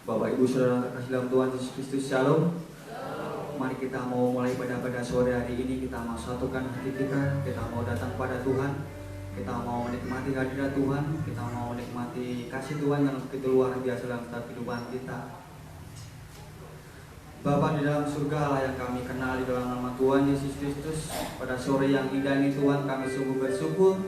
Bapak Ibu Saudara terkasih dalam Tuhan Yesus Kristus, Shalom. Mari kita mau mulai pada sore hari ini. Kita mau satukan hati kita mau datang pada Tuhan, kita mau menikmati hadirat Tuhan, kita mau menikmati kasih Tuhan yang begitu luar biasa dalam setiap kehidupan kita. Bapa di dalam surga, Allah yang kami kenal di dalam nama Tuhan Yesus Kristus, pada sore yang indah ini Tuhan, kami sungguh bersyukur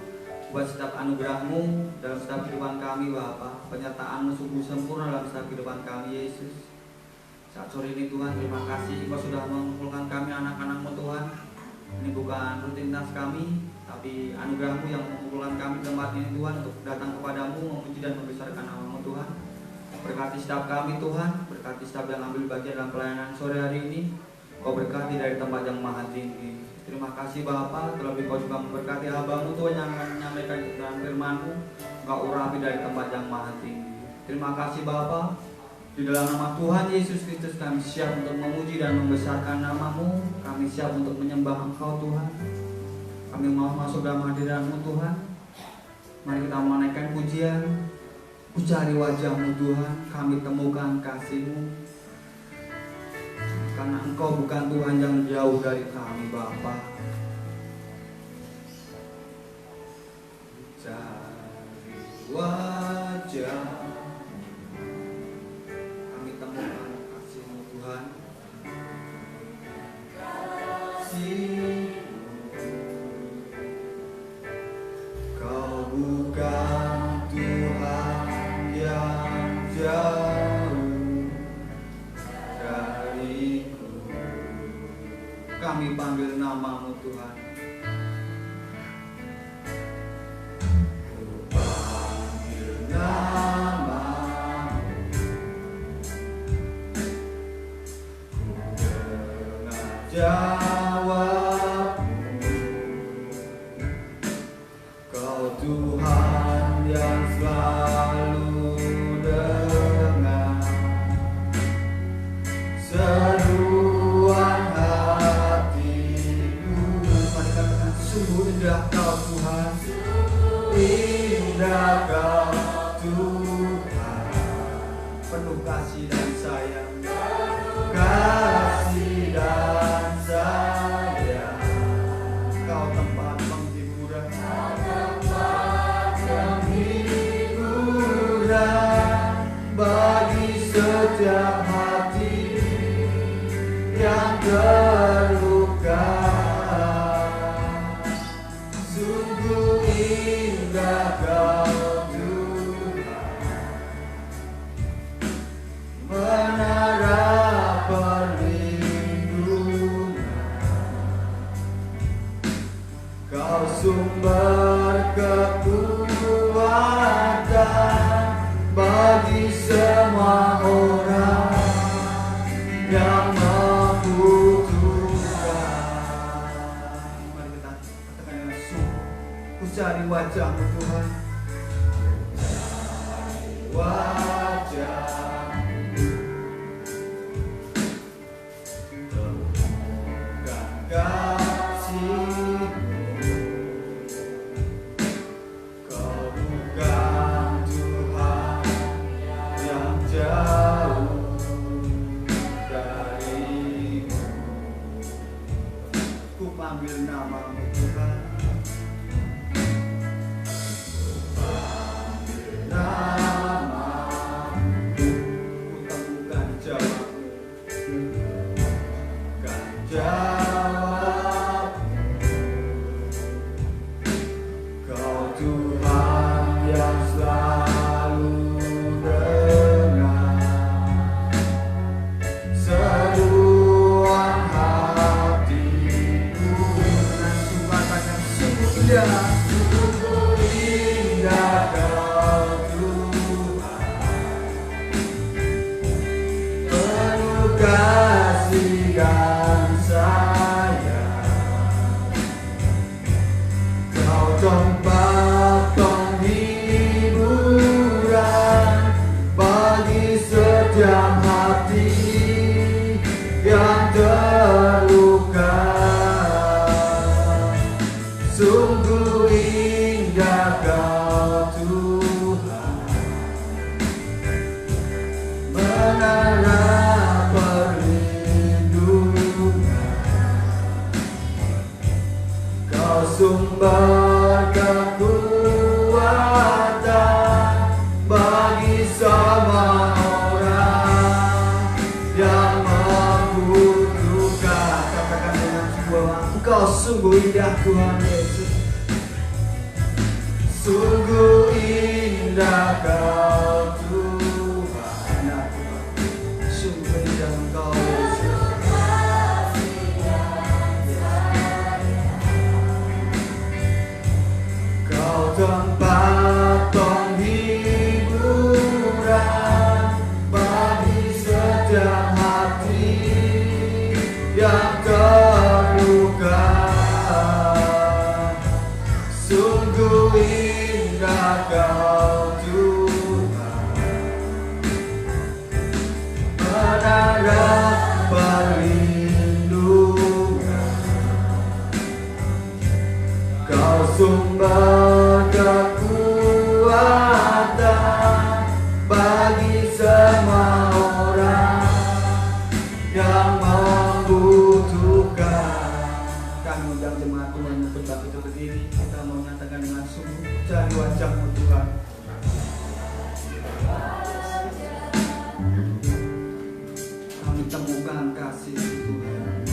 buat setiap anugerah-Mu dalam setiap kehidupan kami Bapa. Penyertaan-Mu sungguh sempurna dalam setiap kehidupan kami Yesus. Saat sore ini Tuhan, terima kasih Engkau sudah mengumpulkan kami anak-anak-Mu Tuhan. Ini bukan rutinitas kami, tapi anugerah-Mu yang mengumpulkan kami di tempat ini Tuhan, untuk datang kepadamu, memuji dan membesarkan nama-Mu Tuhan. Berkati setiap kami Tuhan, berkati setiap yang ambil bagian dalam pelayanan sore hari ini. Kau berkati dari tempat yang maha tinggi. Terima kasih Bapa, terlebih Kau juga memberkati hamba-Mu Tuhan yang akan menyampaikan kebenaran firman-Mu. Kau urapi dari tempat yang maha tinggi. Terima kasih Bapa. Di dalam nama Tuhan Yesus Kristus kami siap untuk memuji dan membesarkan nama-Mu. Kami siap untuk menyembah Engkau Tuhan. Kami mau masuk dalam hadirat-Mu Tuhan. Mari kita menaikkan pujian. Ku cari wajah-Mu Tuhan, kami temukan kasih-Mu. Karena Engkau bukan Tuhan yang jauh dari kami Bapa. Cari wajah, kami temukan kasih-Mu Tuhan. Kasih-Mu, Kau bukan Tuhan yang jauh dariku. Kami panggil nama-Mu Tuhan. Ku panggil nama-Mu, ku dengar jawab-Mu. Kau Tuhan yang selalu dengar seruan hatiku. Mari katakan, sungguh indah Kau Tuhan, indah Kau Tuhan, penuh kasih dan sayang, kasih dan sayang. Kau tempat penghiburan, bagi setiap hati yang terluka. Sungguh indah Kau Tuhan, menara perlindungan. Kau sumber kekuatan bagi semua orang yang membutuhkan. Mari kita katakan dengan sungguh, ku cari wajah-Mu Tuhan, cari wajah-Mu, temukan kasih-Mu. Kau bukan Tuhan yang jauh dariku. Ku panggil nama-Mu Tuhan, ku panggil nama-Mu, Tuhan Yesus. Sungguh indah Kau Tuhan, sungguh indah Engkau Yesus. Kau tempat penghiburan bagi setiap hati yang terluka. Sungguh indah Kau Tuhan, menara perlindungan. Kau sumber kekuatan bagi semua orang yang membutuhkan. Kami undang jemaat Tuhan untuk bangkit berdiri. Kita mau menyatakan dengan sungguh dari wajah-Mu Tuhan. Kami temukan kasih Tuhan.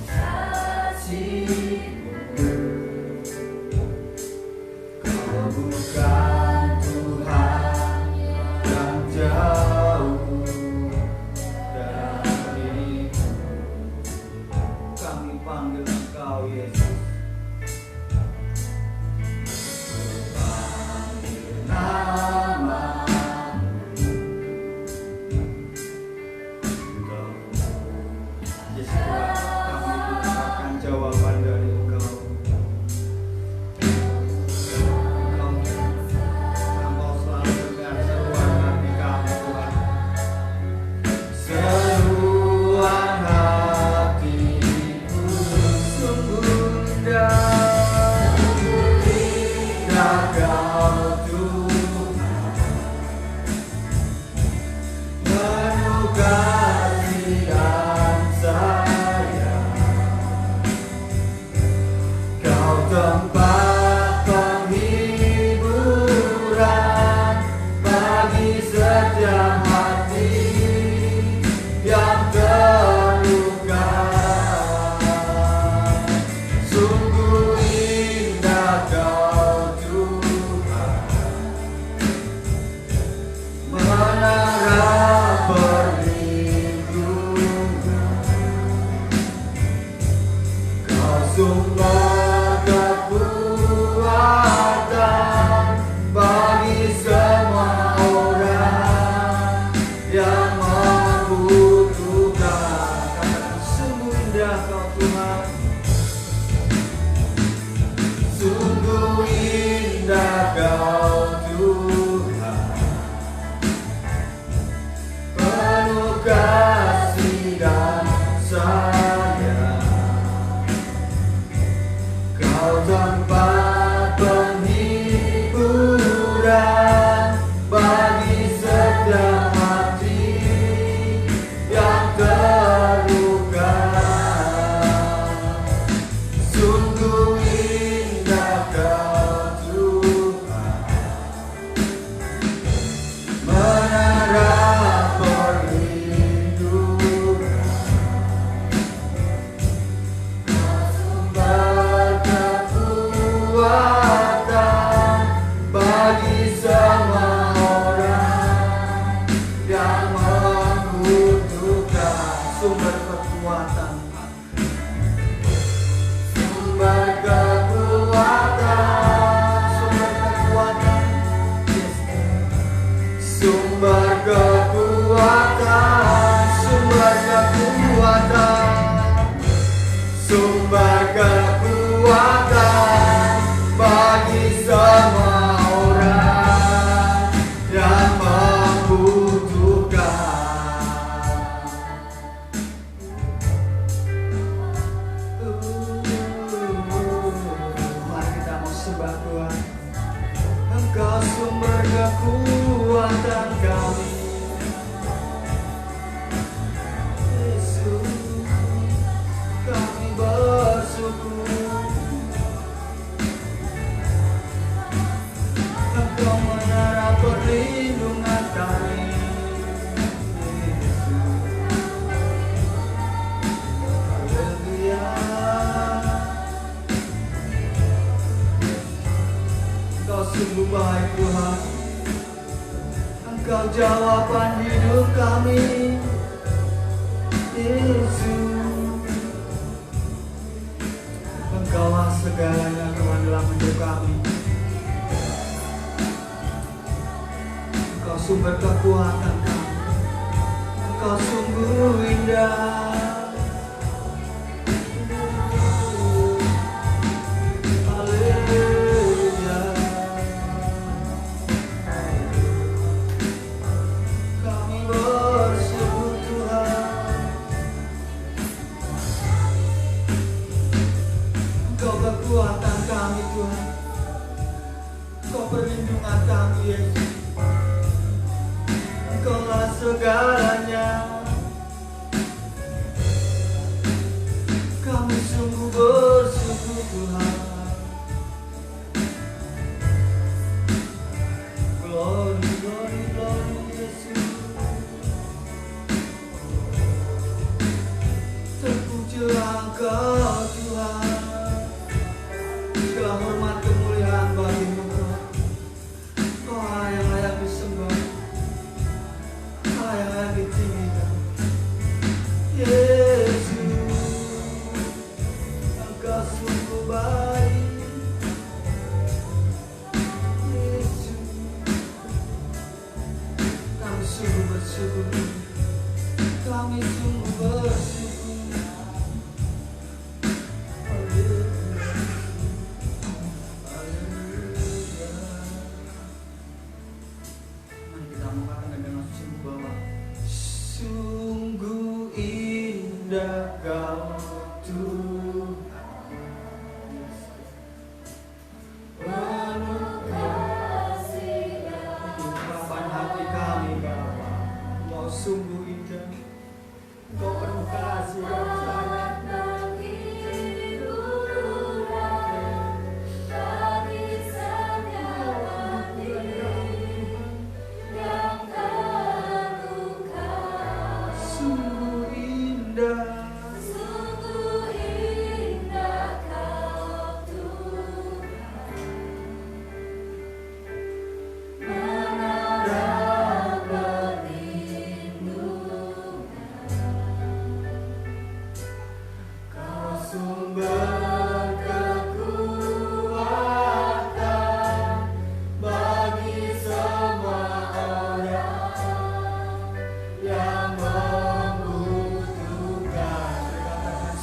Kasih Kau bukan Tuhan yang jauh dari kami panggil Engkau Yesus. Panggil nama Engkau Yesus Tuhan, kami mendapatkan jawaban dari Engkau. Engkau selalu dengar seruan hati kami Tuhan. Seruan hatiku sungguh indah Kau Tuhan, penuh kasih dan sayang. Kau tempat penghiburan bagi setiap hati yang terluka. Sungguh indah Kau Tuhan, menara perlindungan. Kau sumber kekuatan bagi semua orang yang membutuhkan. Katakan sungguh indah Kau Tuhan. Sungguh indah Kau Tuhan, penuh kasih dan sayang. Kau tempat penghiburan bagi setiap hati yang terluka. Sungguh indah Kau Tuhan, menara perlindungan. Kau sumber kekuatan bagi semua orang yang membutuhkan. Sumber kekuatan, sumber kekuatan, sumber kekuatan, yes. Sumber kekuatan, sumber kekuatan, sumber kekuatan bagi semua orang yang membutuhkan. Mari kita mau sembah Tuhan. Engkau sumber kekuatan kami, Yesus. Kami bersyukur Engkau menara perlindungan kami, Yesus. Haleluya. sungguh baik Tuhan. Engkau jawaban hidup kami, Yesus. Engkaulah segalanya Tuhan dalam hidup kami. Engkau sumber kekuatan kami. Engkau sungguh indah. Haleluya. Kami bersyukur Tuhan. Engkau kekuatan kami Tuhan. Engkau perlindungan kami Yesus. Engkaulah segalanya. Kami sungguh bersyukur Tuhan. Glory, glory, glory Yesus. Terpujilah Engkau Tuhan. Segala hormat kemuliaan bagi-Mu Tuhan. Engkau yang layak disembah, yang layak ditinggikan. Yesus, Engkau sungguh baik. Yesus, kami sungguh bersyukur. Kami sungguh bersyukur. Haleluya. Haleluya. Mari kita mengatakan dengan sungguh bahwa sungguh indah Kau Tuhan, penuh kasih dan ungkapan hati kami Bapa. Kau sungguh indah, Kau penuh kasih dan sayang. Sungguh indah.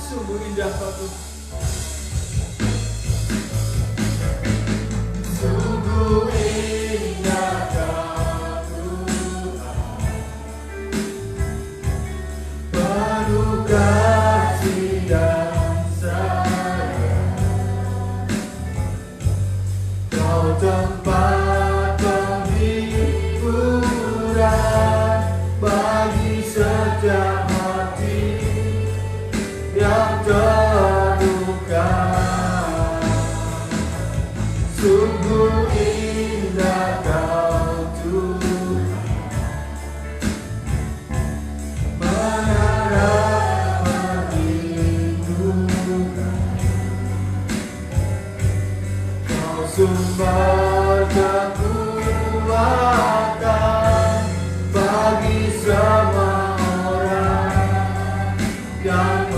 Sungguh indah Kau Tuhan. Sungguh indah Kau Tuhan, penuh kasih dan sayang. Kau tempat penghiburan bagi setiap hati yang terluka. Sungguh indah Kau Tuhan, menara perlindungan. Kau sumber kekuatan bagi semua orang yang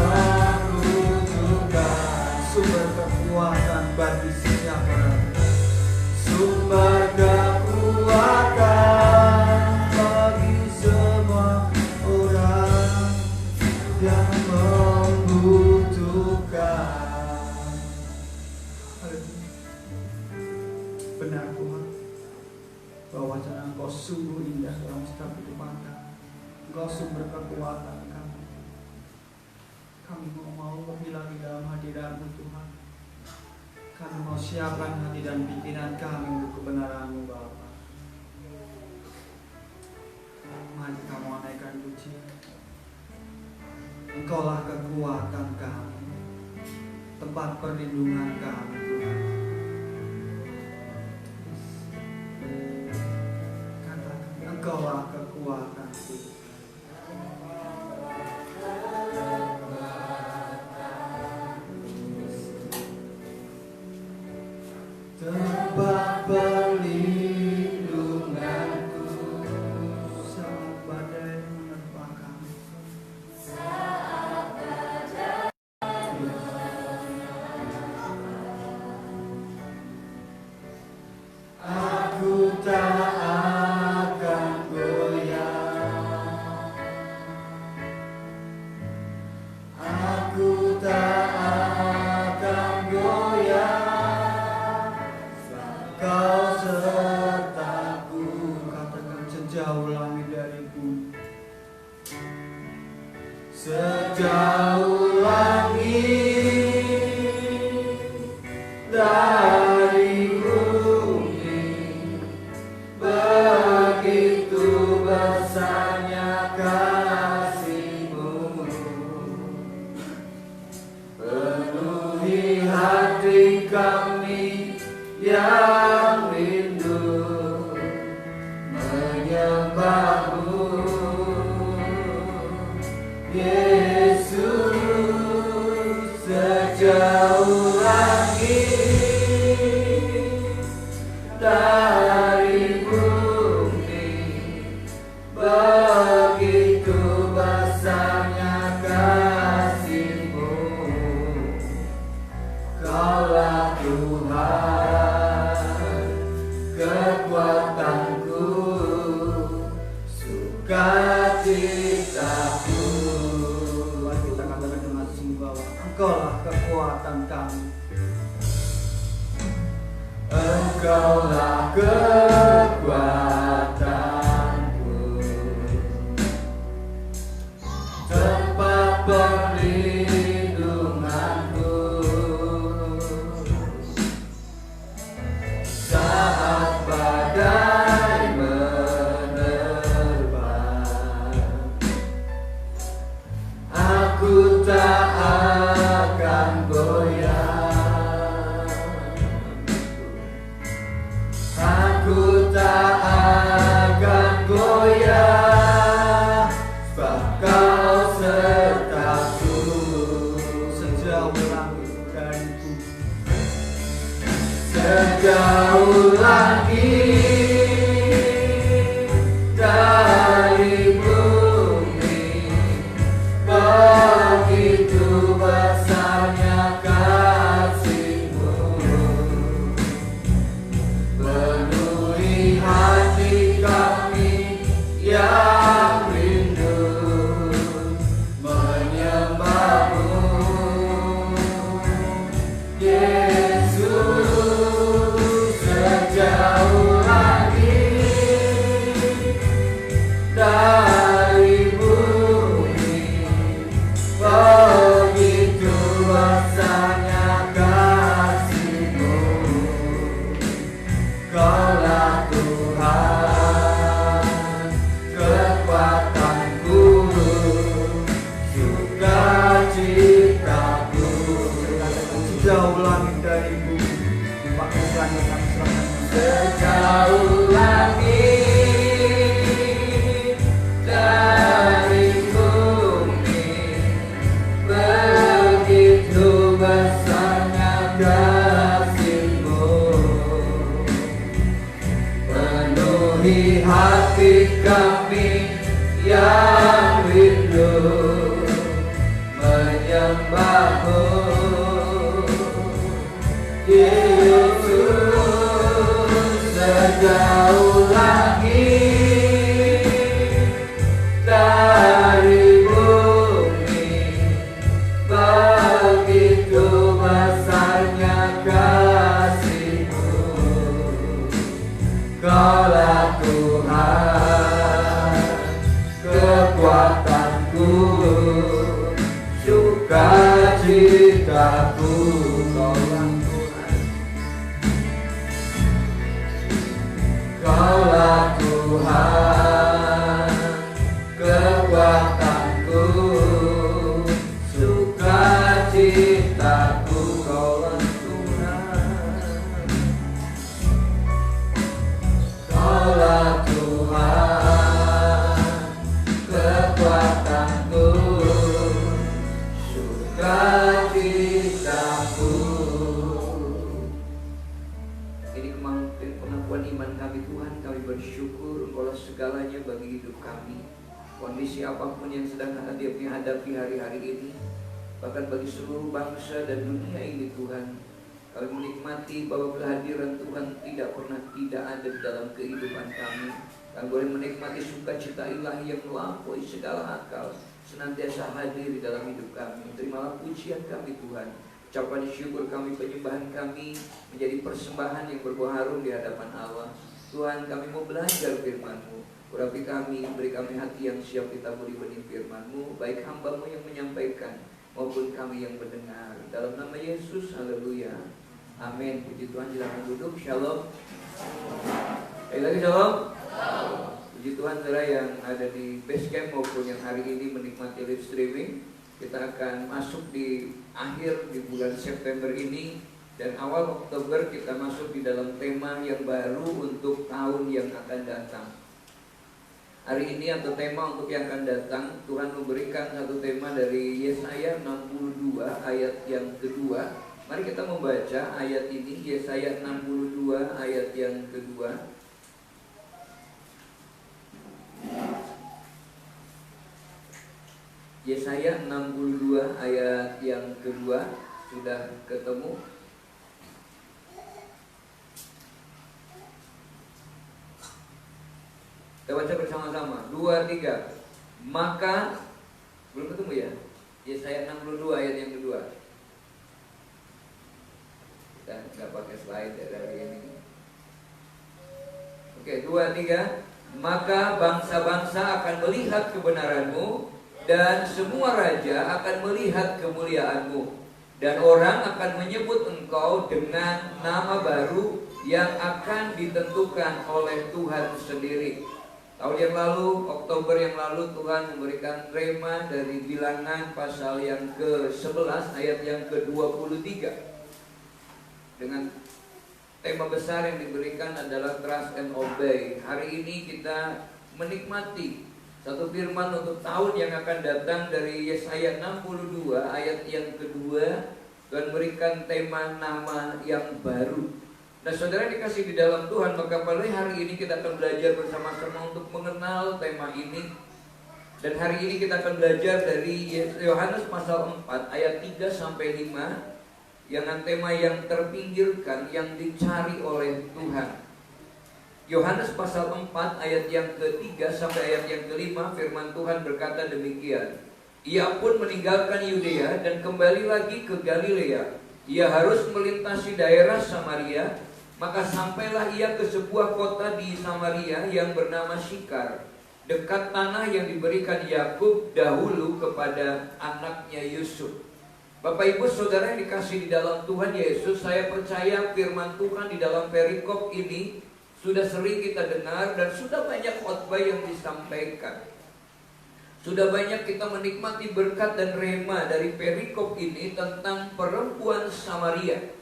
sumber kekuatan bagi setiap orang. Sumber kekuatan bagi semua orang yang membutuhkan. Benar Tuhan, bahwa Engkau sungguh indah dalam setiap kehidupan kami. Engkau sumber kekuatan kami. Kami mau berhilang di dalam hadirat-Mu Tuhan. Kami mau siapkan hati dan pikiran kami untuk kebenaran-Mu Bapa. Mari kamu naikkan pujian. Engkaulah kekuatan kami, tempat perlindungan kami Tuhan. Katakan, Engkaulah kekuatan Tuhan. Tempat perlindungan tak akan goyah, aku tak akan goyah, Kau sertaku. Katakan sejauh langit dari bumi, sejauh langit dari bumi, begitu besarnya kasih-Mu, penuhi hati kami yang rindu menyembah-Mu, Yesus. Sejauh langit dari bumi, begitu besarnya kasih-Mu, Kaulah Tuhan kekuatanku, sukacitaku. Mari kita katakan dengan sungguh bahwa Engkaulah kekuatan kami, Engkaulah kekuatanku, tempat perlindunganku saat badai menerpa. Aku tak akan goyah, aku tak akan goyah, sebab Kau sertaku. Sejauh langit dari bumi, sejauh langit dari bumi, begitu besarnya kasih-Mu, penuhi hati kami yang rindu menyembah-Mu, Yesus. Sejauh langit dari bumi, begitu besarnya kasih-Mu, Kaulah Tuhan kekuatanku, sukacitaku. Sejauh langit dari bumi, pakaian yang kami serahkan. Sejauh langit dari bumi, begitu besarnya kasih-Mu, penuhi hati kami yang rindu menyembah-Mu, Yesus. Sejauh langit dari bumi, begitu besarnya kasih-Mu, Kaulah Tuhan kekuatanku, sukacitaku. Kaulah Tuhan kekuatanku, sukacitaku. Kaulah Tuhan, Kaulah Tuhan kekuatanku, sukacitaku. Ini pengakuan iman kami, Tuhan. Kami bersyukur Engkaulah segalanya bagi hidup kami. Kondisi apapun yang sedang kami hadapi hari-hari ini, bahkan bagi seluruh bangsa dan dunia ini, Tuhan, Kami menikmati bahwa kehadiran Tuhan tidak pernah tidak ada di dalam kehidupan kami. Kami boleh menikmati sukacita ilahi yang melampaui segala akal, senantiasa hadir di dalam hidup kami. Terimalah pujian kami Tuhan. Ucapan syukur kami, penyembahan kami menjadi persembahan yang berbuah harum di hadapan Allah. Tuhan, kami mau belajar firman-Mu. Urapi kami, beri kami hati yang siap ditaburi benih firman-Mu, baik hamba-Mu yang menyampaikan maupun kami yang mendengar. Dalam nama Yesus, haleluya. Amin. Puji Tuhan, silakan duduk. Shalom. Lagi shalom. Puji Tuhan, saudara yang ada di base camp maupun yang hari ini menikmati live streaming. Kita akan masuk di akhir di bulan September ini, dan awal Oktober kita masuk di dalam tema yang baru untuk tahun yang akan datang. Hari ini atau tema untuk yang akan datang, Tuhan memberikan satu tema dari Yesaya 62 ayat yang kedua. Mari kita membaca ayat ini, Yesaya 62 ayat yang kedua. Yesaya 62 ayat yang kedua. Sudah ketemu? Kita baca bersama-sama. 2, 3. Maka, belum ketemu ya? Yesaya 62 ayat yang kedua. Kita nggak pakai slide ya dari ini. Oke, 2, 3. Maka bangsa-bangsa akan melihat kebenaran-Mu, dan semua raja akan melihat kemuliaan-Mu, dan orang akan menyebut Engkau dengan nama baru yang akan ditentukan oleh Tuhan sendiri. Tahun yang lalu, Oktober yang lalu, Tuhan memberikan rema dari Bilangan pasal yang ke-11 ayat yang ke-23 dengan tema besar yang diberikan adalah trust and obey. Hari ini kita menikmati satu firman untuk tahun yang akan datang dari Yesaya 62 ayat yang kedua. Tuhan berikan tema nama yang baru. Nah, saudara dikasih di dalam Tuhan, maka pada hari ini kita akan belajar bersama-sama untuk mengenal tema ini. Dan hari ini kita akan belajar dari Yohanes pasal 4 ayat 3 sampai 5, yang tema yang terpinggirkan, yang dicari oleh Tuhan. Yohanes pasal 4 ayat yang ke-3 sampai ayat yang ke-5, firman Tuhan berkata demikian. Ia pun meninggalkan Yudea dan kembali lagi ke Galilea. Ia harus melintasi daerah Samaria, maka sampailah ia ke sebuah kota di Samaria yang bernama Syikar, dekat tanah yang diberikan Yakub dahulu kepada anaknya Yusuf. Bapak Ibu Saudara yang dikasih di dalam Tuhan Yesus, saya percaya firman Tuhan di dalam perikop ini sudah sering kita dengar dan sudah banyak khotbah yang disampaikan. Sudah banyak kita menikmati berkat dan rema dari perikop ini tentang perempuan Samaria.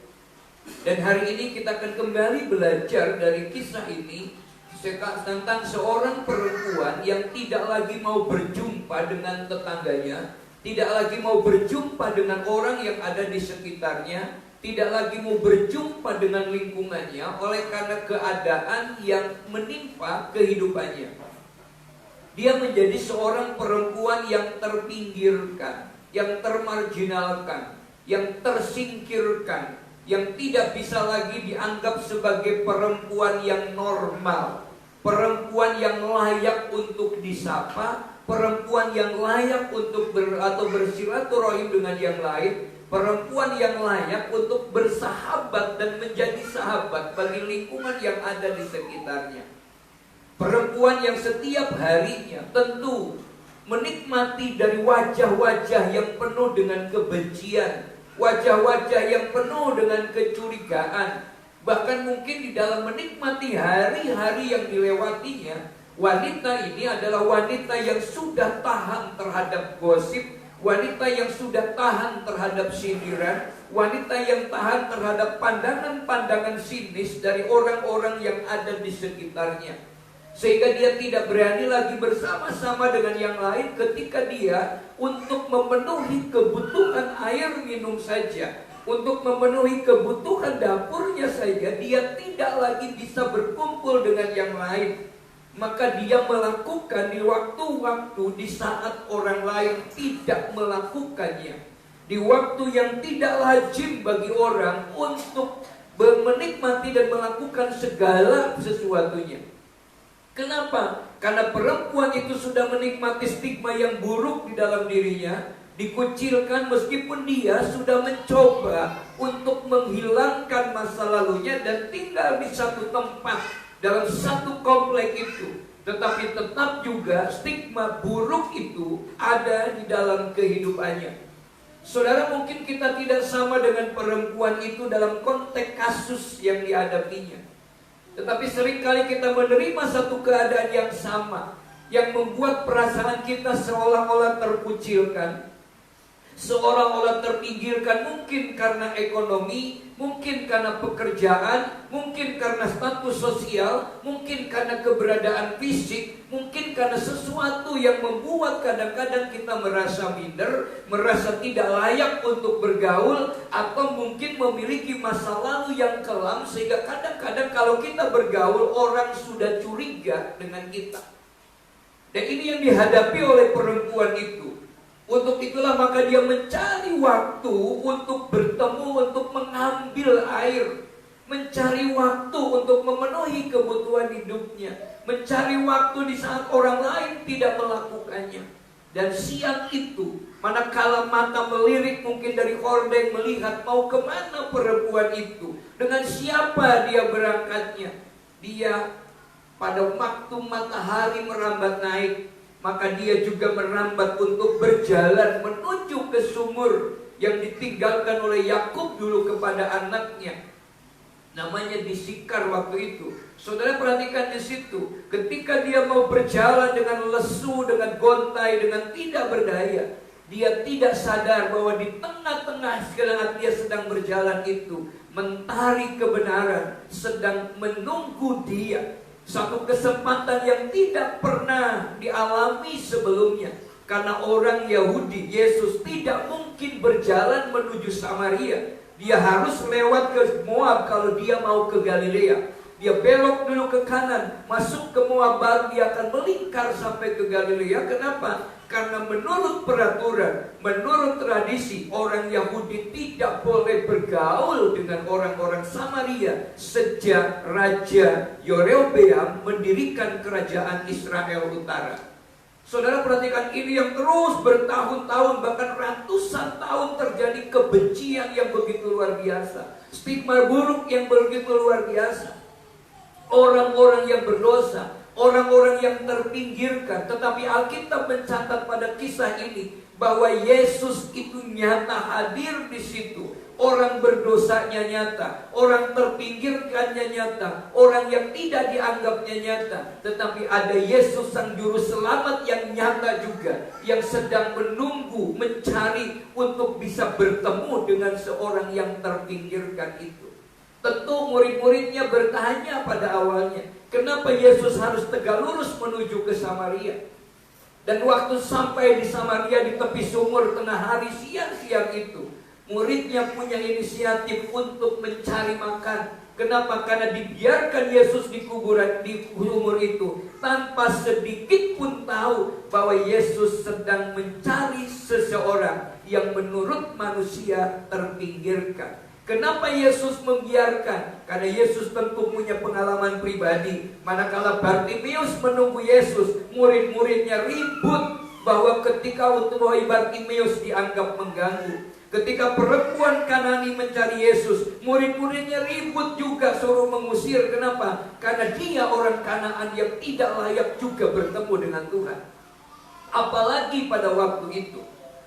Dan hari ini kita akan kembali belajar dari kisah ini tentang seorang perempuan yang tidak lagi mau berjumpa dengan tetangganya, tidak lagi mau berjumpa dengan orang yang ada di sekitarnya, tidak lagi mau berjumpa dengan lingkungannya oleh karena keadaan yang menimpa kehidupannya. Dia menjadi seorang perempuan yang terpinggirkan, yang termarginalkan, yang tersingkirkan, yang tidak bisa lagi dianggap sebagai perempuan yang normal, perempuan yang layak untuk disapa, perempuan yang layak untuk bersilaturahim dengan yang lain, perempuan yang layak untuk bersahabat dan menjadi sahabat bagi lingkungan yang ada di sekitarnya. Perempuan yang setiap harinya tentu menikmati dari wajah-wajah yang penuh dengan kebencian, wajah-wajah yang penuh dengan kecurigaan. Bahkan mungkin di dalam menikmati hari-hari yang dilewatinya, wanita ini adalah wanita yang sudah tahan terhadap gosip, wanita yang sudah tahan terhadap sindiran, wanita yang tahan terhadap pandangan-pandangan sinis dari orang-orang yang ada di sekitarnya. Sehingga dia tidak berani lagi bersama-sama dengan yang lain ketika dia untuk memenuhi kebutuhan air minum saja, untuk memenuhi kebutuhan dapurnya saja, dia tidak lagi bisa berkumpul dengan yang lain. Maka dia melakukan di waktu-waktu di saat orang lain tidak melakukannya. di waktu yang tidak lazim bagi orang untuk menikmati dan melakukan segala sesuatunya. Kenapa? Karena perempuan itu sudah menikmati stigma yang buruk di dalam dirinya, dikucilkan meskipun dia sudah mencoba untuk menghilangkan masa lalunya dan tinggal di satu tempat dalam satu komplek itu. Tetapi tetap juga stigma buruk itu ada di dalam kehidupannya. Saudara, mungkin kita tidak sama dengan perempuan itu dalam konteks kasus yang dihadapinya. Tetapi seringkali kita menerima satu keadaan yang sama, yang membuat perasaan kita seolah-olah terkucilkan, seolah-olah terpinggirkan, mungkin karena ekonomi, mungkin karena pekerjaan, mungkin karena status sosial, mungkin karena keberadaan fisik, mungkin karena sesuatu yang membuat kadang-kadang kita merasa minder, merasa tidak layak untuk bergaul, atau mungkin memiliki masa lalu yang kelam, sehingga kadang-kadang kalau kita bergaul, orang sudah curiga dengan kita. Dan ini yang dihadapi oleh perempuan itu. Untuk itulah maka dia mencari waktu untuk bertemu, untuk mengambil air, mencari waktu untuk memenuhi kebutuhan hidupnya, mencari waktu di saat orang lain tidak melakukannya. Dan siang itu, manakala mata melirik mungkin dari hordeng melihat mau kemana perempuan itu, dengan siapa dia berangkatnya, dia pada waktu matahari merambat naik, maka dia juga merambat untuk berjalan menuju ke sumur yang ditinggalkan oleh Yakub dulu kepada anaknya. Namanya di Sikar waktu itu. Saudara perhatikan di situ. Ketika dia mau berjalan dengan lesu, dengan gontai, dengan tidak berdaya, dia tidak sadar bahwa di tengah-tengah saat dia sedang berjalan itu, mentari kebenaran sedang menunggu dia. Satu kesempatan yang tidak pernah dialami sebelumnya. Karena orang Yahudi, Yesus tidak mungkin berjalan menuju Samaria. Dia harus lewat ke Moab kalau dia mau ke Galilea. Dia belok dulu ke kanan, masuk ke Moab, baru dia akan melingkar sampai ke Galilea. Kenapa? Karena menurut peraturan, menurut tradisi, orang Yahudi tidak boleh bergaul dengan orang-orang Samaria sejak Raja Yerobeam mendirikan kerajaan Israel Utara. Saudara perhatikan, ini yang terus bertahun-tahun, bahkan ratusan tahun terjadi kebencian yang begitu luar biasa, stigma buruk yang begitu luar biasa. Orang-orang yang berdosa, orang-orang yang terpinggirkan. Tetapi Alkitab mencatat pada kisah ini bahwa Yesus itu nyata hadir di situ. Orang berdosanya nyata, orang terpinggirkannya nyata, orang yang tidak dianggapnya nyata. Tetapi ada Yesus sang juru selamat yang nyata juga, yang sedang menunggu, mencari untuk bisa bertemu dengan seorang yang terpinggirkan itu. Tentu murid-muridnya bertanya pada awalnya, kenapa Yesus harus tegak lurus menuju ke Samaria? Dan waktu sampai di Samaria di tepi sumur tengah hari siang-siang itu, muridnya punya inisiatif untuk mencari makan. Kenapa? Karena dibiarkan Yesus di kuburan di sumur itu tanpa sedikit pun tahu bahwa Yesus sedang mencari seseorang yang menurut manusia terpinggirkan. Kenapa Yesus membiarkan? Karena Yesus tentu punya pengalaman pribadi. Manakala Bartimeus menunggu Yesus, murid-muridnya ribut bahwa ketika untuk Bartimeus dianggap mengganggu. Ketika perempuan Kanani mencari Yesus, murid-muridnya ribut juga suruh mengusir. Kenapa? Karena dia orang Kanaan yang tidak layak juga bertemu dengan Tuhan. Apalagi pada waktu itu.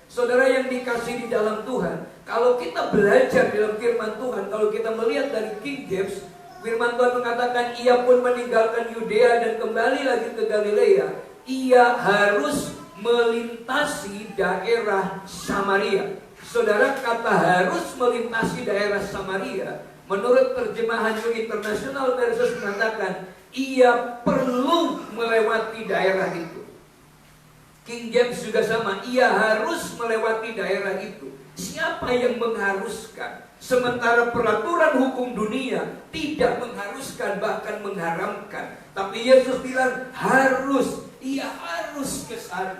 Saudara yang dikasihi di dalam Tuhan, kalau kita belajar dalam firman Tuhan, kalau kita melihat dari King James, firman Tuhan mengatakan ia pun meninggalkan Yudea dan kembali lagi ke Galilea. Ia harus melintasi daerah Samaria. Saudara, kata harus melintasi daerah Samaria, menurut terjemahan New International Version mengatakan ia perlu melewati daerah itu. King James juga sama, ia harus melewati daerah itu. Siapa yang mengharuskan? Sementara peraturan hukum dunia tidak mengharuskan, bahkan mengharamkan. Tapi Yesus bilang harus, ia harus ke sana.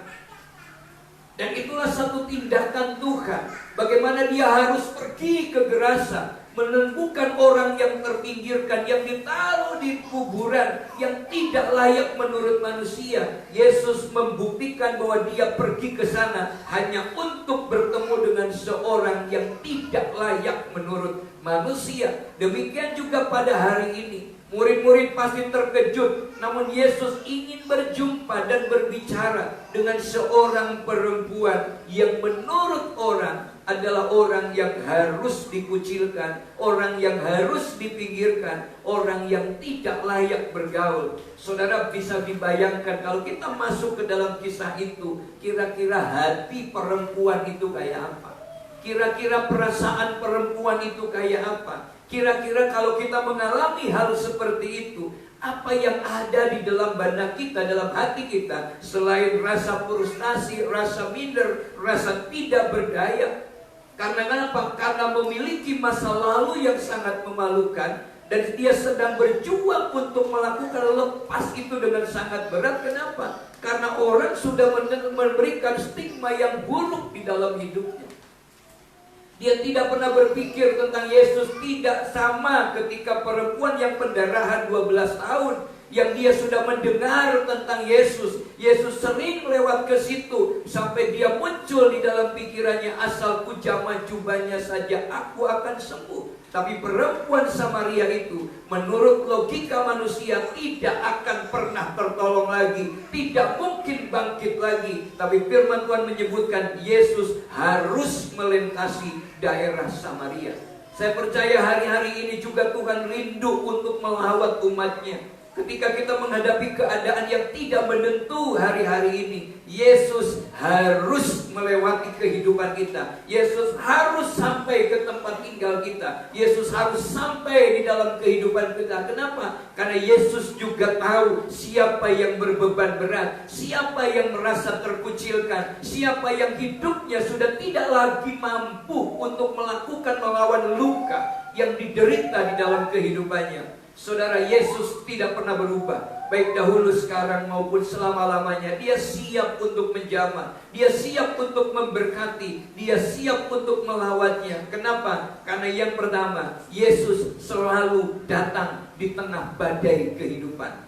Dan itulah satu tindakan Tuhan. Bagaimana dia harus pergi ke Gerasa, menemukan orang yang terpinggirkan, yang ditaruh di kuburan, yang tidak layak menurut manusia. Yesus membuktikan bahwa dia pergi ke sana hanya untuk bertemu dengan seorang yang tidak layak menurut manusia. Demikian juga pada hari ini. Murid-murid pasti terkejut, namun Yesus ingin berjumpa dan berbicara dengan seorang perempuan yang menurut orang adalah orang yang harus dikucilkan, orang yang harus dipinggirkan, orang yang tidak layak bergaul. Saudara bisa dibayangkan kalau kita masuk ke dalam kisah itu, kira-kira hati perempuan itu kayak apa? Kira-kira perasaan perempuan itu kayak apa? Kira-kira kalau kita mengalami hal seperti itu, apa yang ada di dalam benak kita, dalam hati kita, selain rasa frustasi, rasa minder, rasa tidak berdaya? Karena kenapa? Karena memiliki masa lalu yang sangat memalukan, dan dia sedang berjuang untuk melakukan lepas itu dengan sangat berat. Kenapa? Karena orang sudah memberikan stigma yang buruk di dalam hidupnya. Dia tidak pernah berpikir tentang Yesus. Tidak sama ketika perempuan yang pendarahan 12 tahun, yang dia sudah mendengar tentang Yesus. Yesus sering lewat ke situ, sampai dia muncul di dalam pikirannya, asal ku jamah jubahnya saja aku akan sembuh. Tapi perempuan Samaria itu menurut logika manusia tidak akan pernah tertolong lagi, tidak mungkin bangkit lagi. Tapi firman Tuhan menyebutkan Yesus harus melintasi daerah Samaria. Saya percaya hari-hari ini juga Tuhan rindu untuk melawat umatnya. Ketika kita menghadapi keadaan yang tidak menentu hari-hari ini, Yesus harus melewati kehidupan kita. Yesus harus sampai ke tempat tinggal kita. Yesus harus sampai di dalam kehidupan kita. Kenapa? Karena Yesus juga tahu siapa yang berbeban berat, siapa yang merasa terkucilkan, siapa yang hidupnya sudah tidak lagi mampu untuk melawan luka yang diderita di dalam kehidupannya. Saudara, Yesus tidak pernah berubah, baik dahulu, sekarang maupun selama-lamanya. Dia siap untuk menjamah, dia siap untuk memberkati, dia siap untuk melawatnya. Kenapa? Karena yang pertama, Yesus selalu datang di tengah badai kehidupan.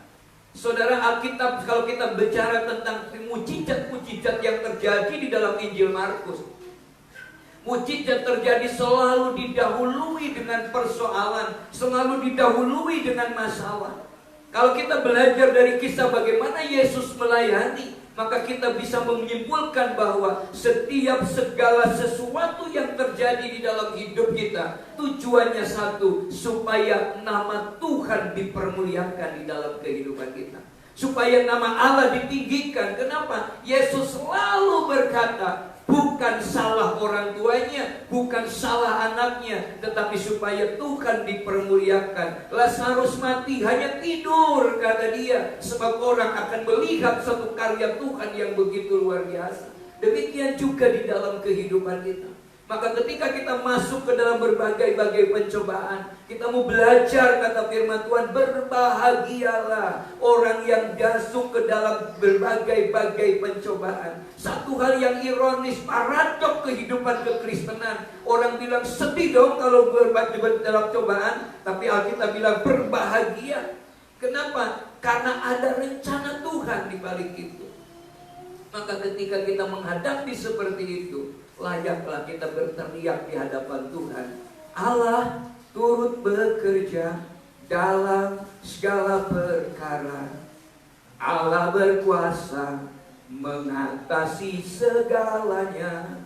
Saudara, Alkitab kalau kita bicara tentang mujizat-mujizat yang terjadi di dalam Injil Markus, mujizat terjadi selalu didahului dengan persoalan, selalu didahului dengan masalah. Kalau kita belajar dari kisah bagaimana Yesus melayani, maka kita bisa menyimpulkan bahwa setiap segala sesuatu yang terjadi di dalam hidup kita, tujuannya satu, supaya nama Tuhan dipermuliakan di dalam kehidupan kita, supaya nama Allah ditinggikan. Kenapa? Yesus selalu berkata, bukan salah orang tuanya, bukan salah anaknya, tetapi supaya Tuhan dipermuliakan. Lazarus mati, hanya tidur, kata dia, sebab orang akan melihat satu karya Tuhan yang begitu luar biasa. Demikian juga di dalam kehidupan kita. Maka ketika kita masuk ke dalam berbagai-bagai pencobaan, kita mau belajar, kata firman Tuhan, berbahagialah orang yang masuk ke dalam berbagai-bagai pencobaan. Satu hal yang ironis, paradok kehidupan kekristenan. Orang bilang sedih dong kalau dalam cobaan, tapi Alkitab bilang berbahagia. Kenapa? Karena ada rencana Tuhan di balik itu. Maka ketika kita menghadapi seperti itu, layaklah kita berteriak di hadapan Tuhan, Allah turut bekerja dalam segala perkara. Allah berkuasa mengatasi segalanya.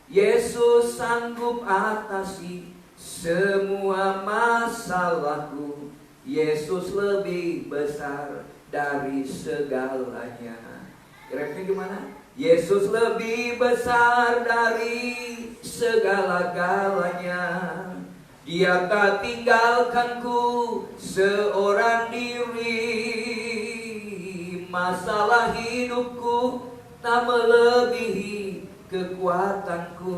Yesus sanggup atasi semua masalahku. Yesus lebih besar dari segalanya. Kira-kira gimana? Yesus lebih besar dari segala-galanya. Dia tak tinggalkanku seorang diri. Masalah hidupku tak melebihi kekuatanku.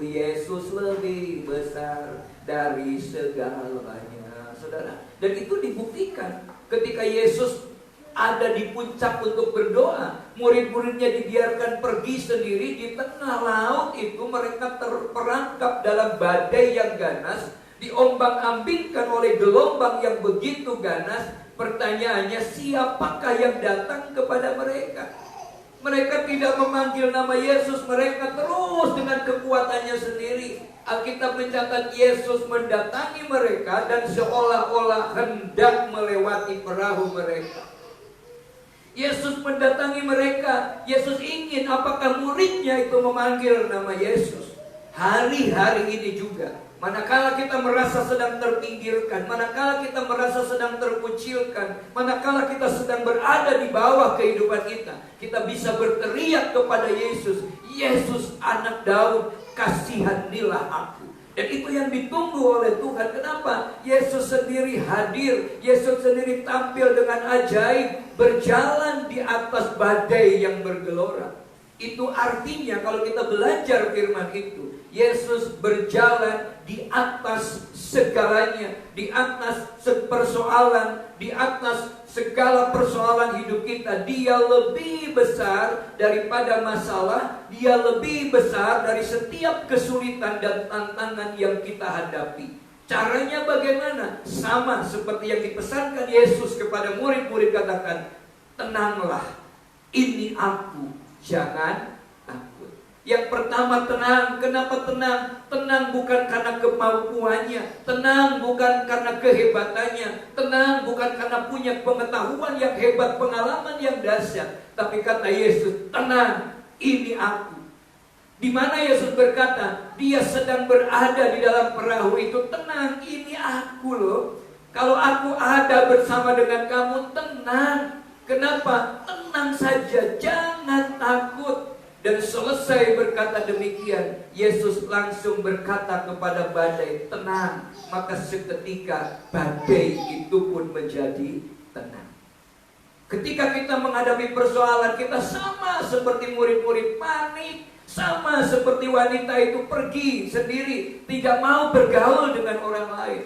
Yesus lebih besar dari segalanya, saudara. Dan itu dibuktikan ketika Yesus ada di puncak untuk berdoa. Murid-muridnya dibiarkan pergi sendiri di tengah laut itu. Mereka terperangkap dalam badai yang ganas, diombang-ambingkan oleh gelombang yang begitu ganas. Pertanyaannya, siapakah yang datang kepada mereka? Mereka tidak memanggil nama Yesus, mereka terus dengan kekuatannya sendiri. Alkitab mencatat Yesus mendatangi mereka dan seolah-olah hendak melewati perahu mereka. Yesus mendatangi mereka. Yesus ingin, apakah muridnya itu memanggil nama Yesus? Hari-hari ini juga, manakala kita merasa sedang terpinggirkan, manakala kita merasa sedang terkucilkan, manakala kita sedang berada di bawah kehidupan kita bisa berteriak kepada Yesus, Yesus anak Daud, kasihanilah aku. Dan itu yang ditunggu oleh Tuhan. Kenapa? Yesus sendiri hadir, Yesus sendiri tampil dengan ajaib, berjalan di atas badai yang bergelora. Itu artinya kalau kita belajar firman itu, Yesus berjalan di atas segalanya, di atas persoalan, di atas segala persoalan hidup kita. Dia lebih besar daripada masalah, dia lebih besar dari setiap kesulitan dan tantangan yang kita hadapi. Caranya bagaimana? Sama seperti yang dipesankan Yesus kepada murid-murid, katakan, tenanglah, ini aku, jangan takut. Yang pertama, tenang. Kenapa tenang? Tenang bukan karena kemampuannya, tenang bukan karena kehebatannya, tenang bukan karena punya pengetahuan yang hebat, pengalaman yang dahsyat. Tapi kata Yesus, tenang, ini aku. Di mana Yesus berkata, dia sedang berada di dalam perahu itu. Tenang, ini aku loh. Kalau aku ada bersama dengan kamu, tenang. Kenapa? Tenang saja, jangan takut. Dan selesai berkata demikian, Yesus langsung berkata kepada badai, tenang. Maka seketika badai itu pun menjadi tenang. Ketika kita menghadapi persoalan, kita sama seperti murid-murid, panik. Sama seperti wanita itu pergi sendiri, tidak mau bergaul dengan orang lain.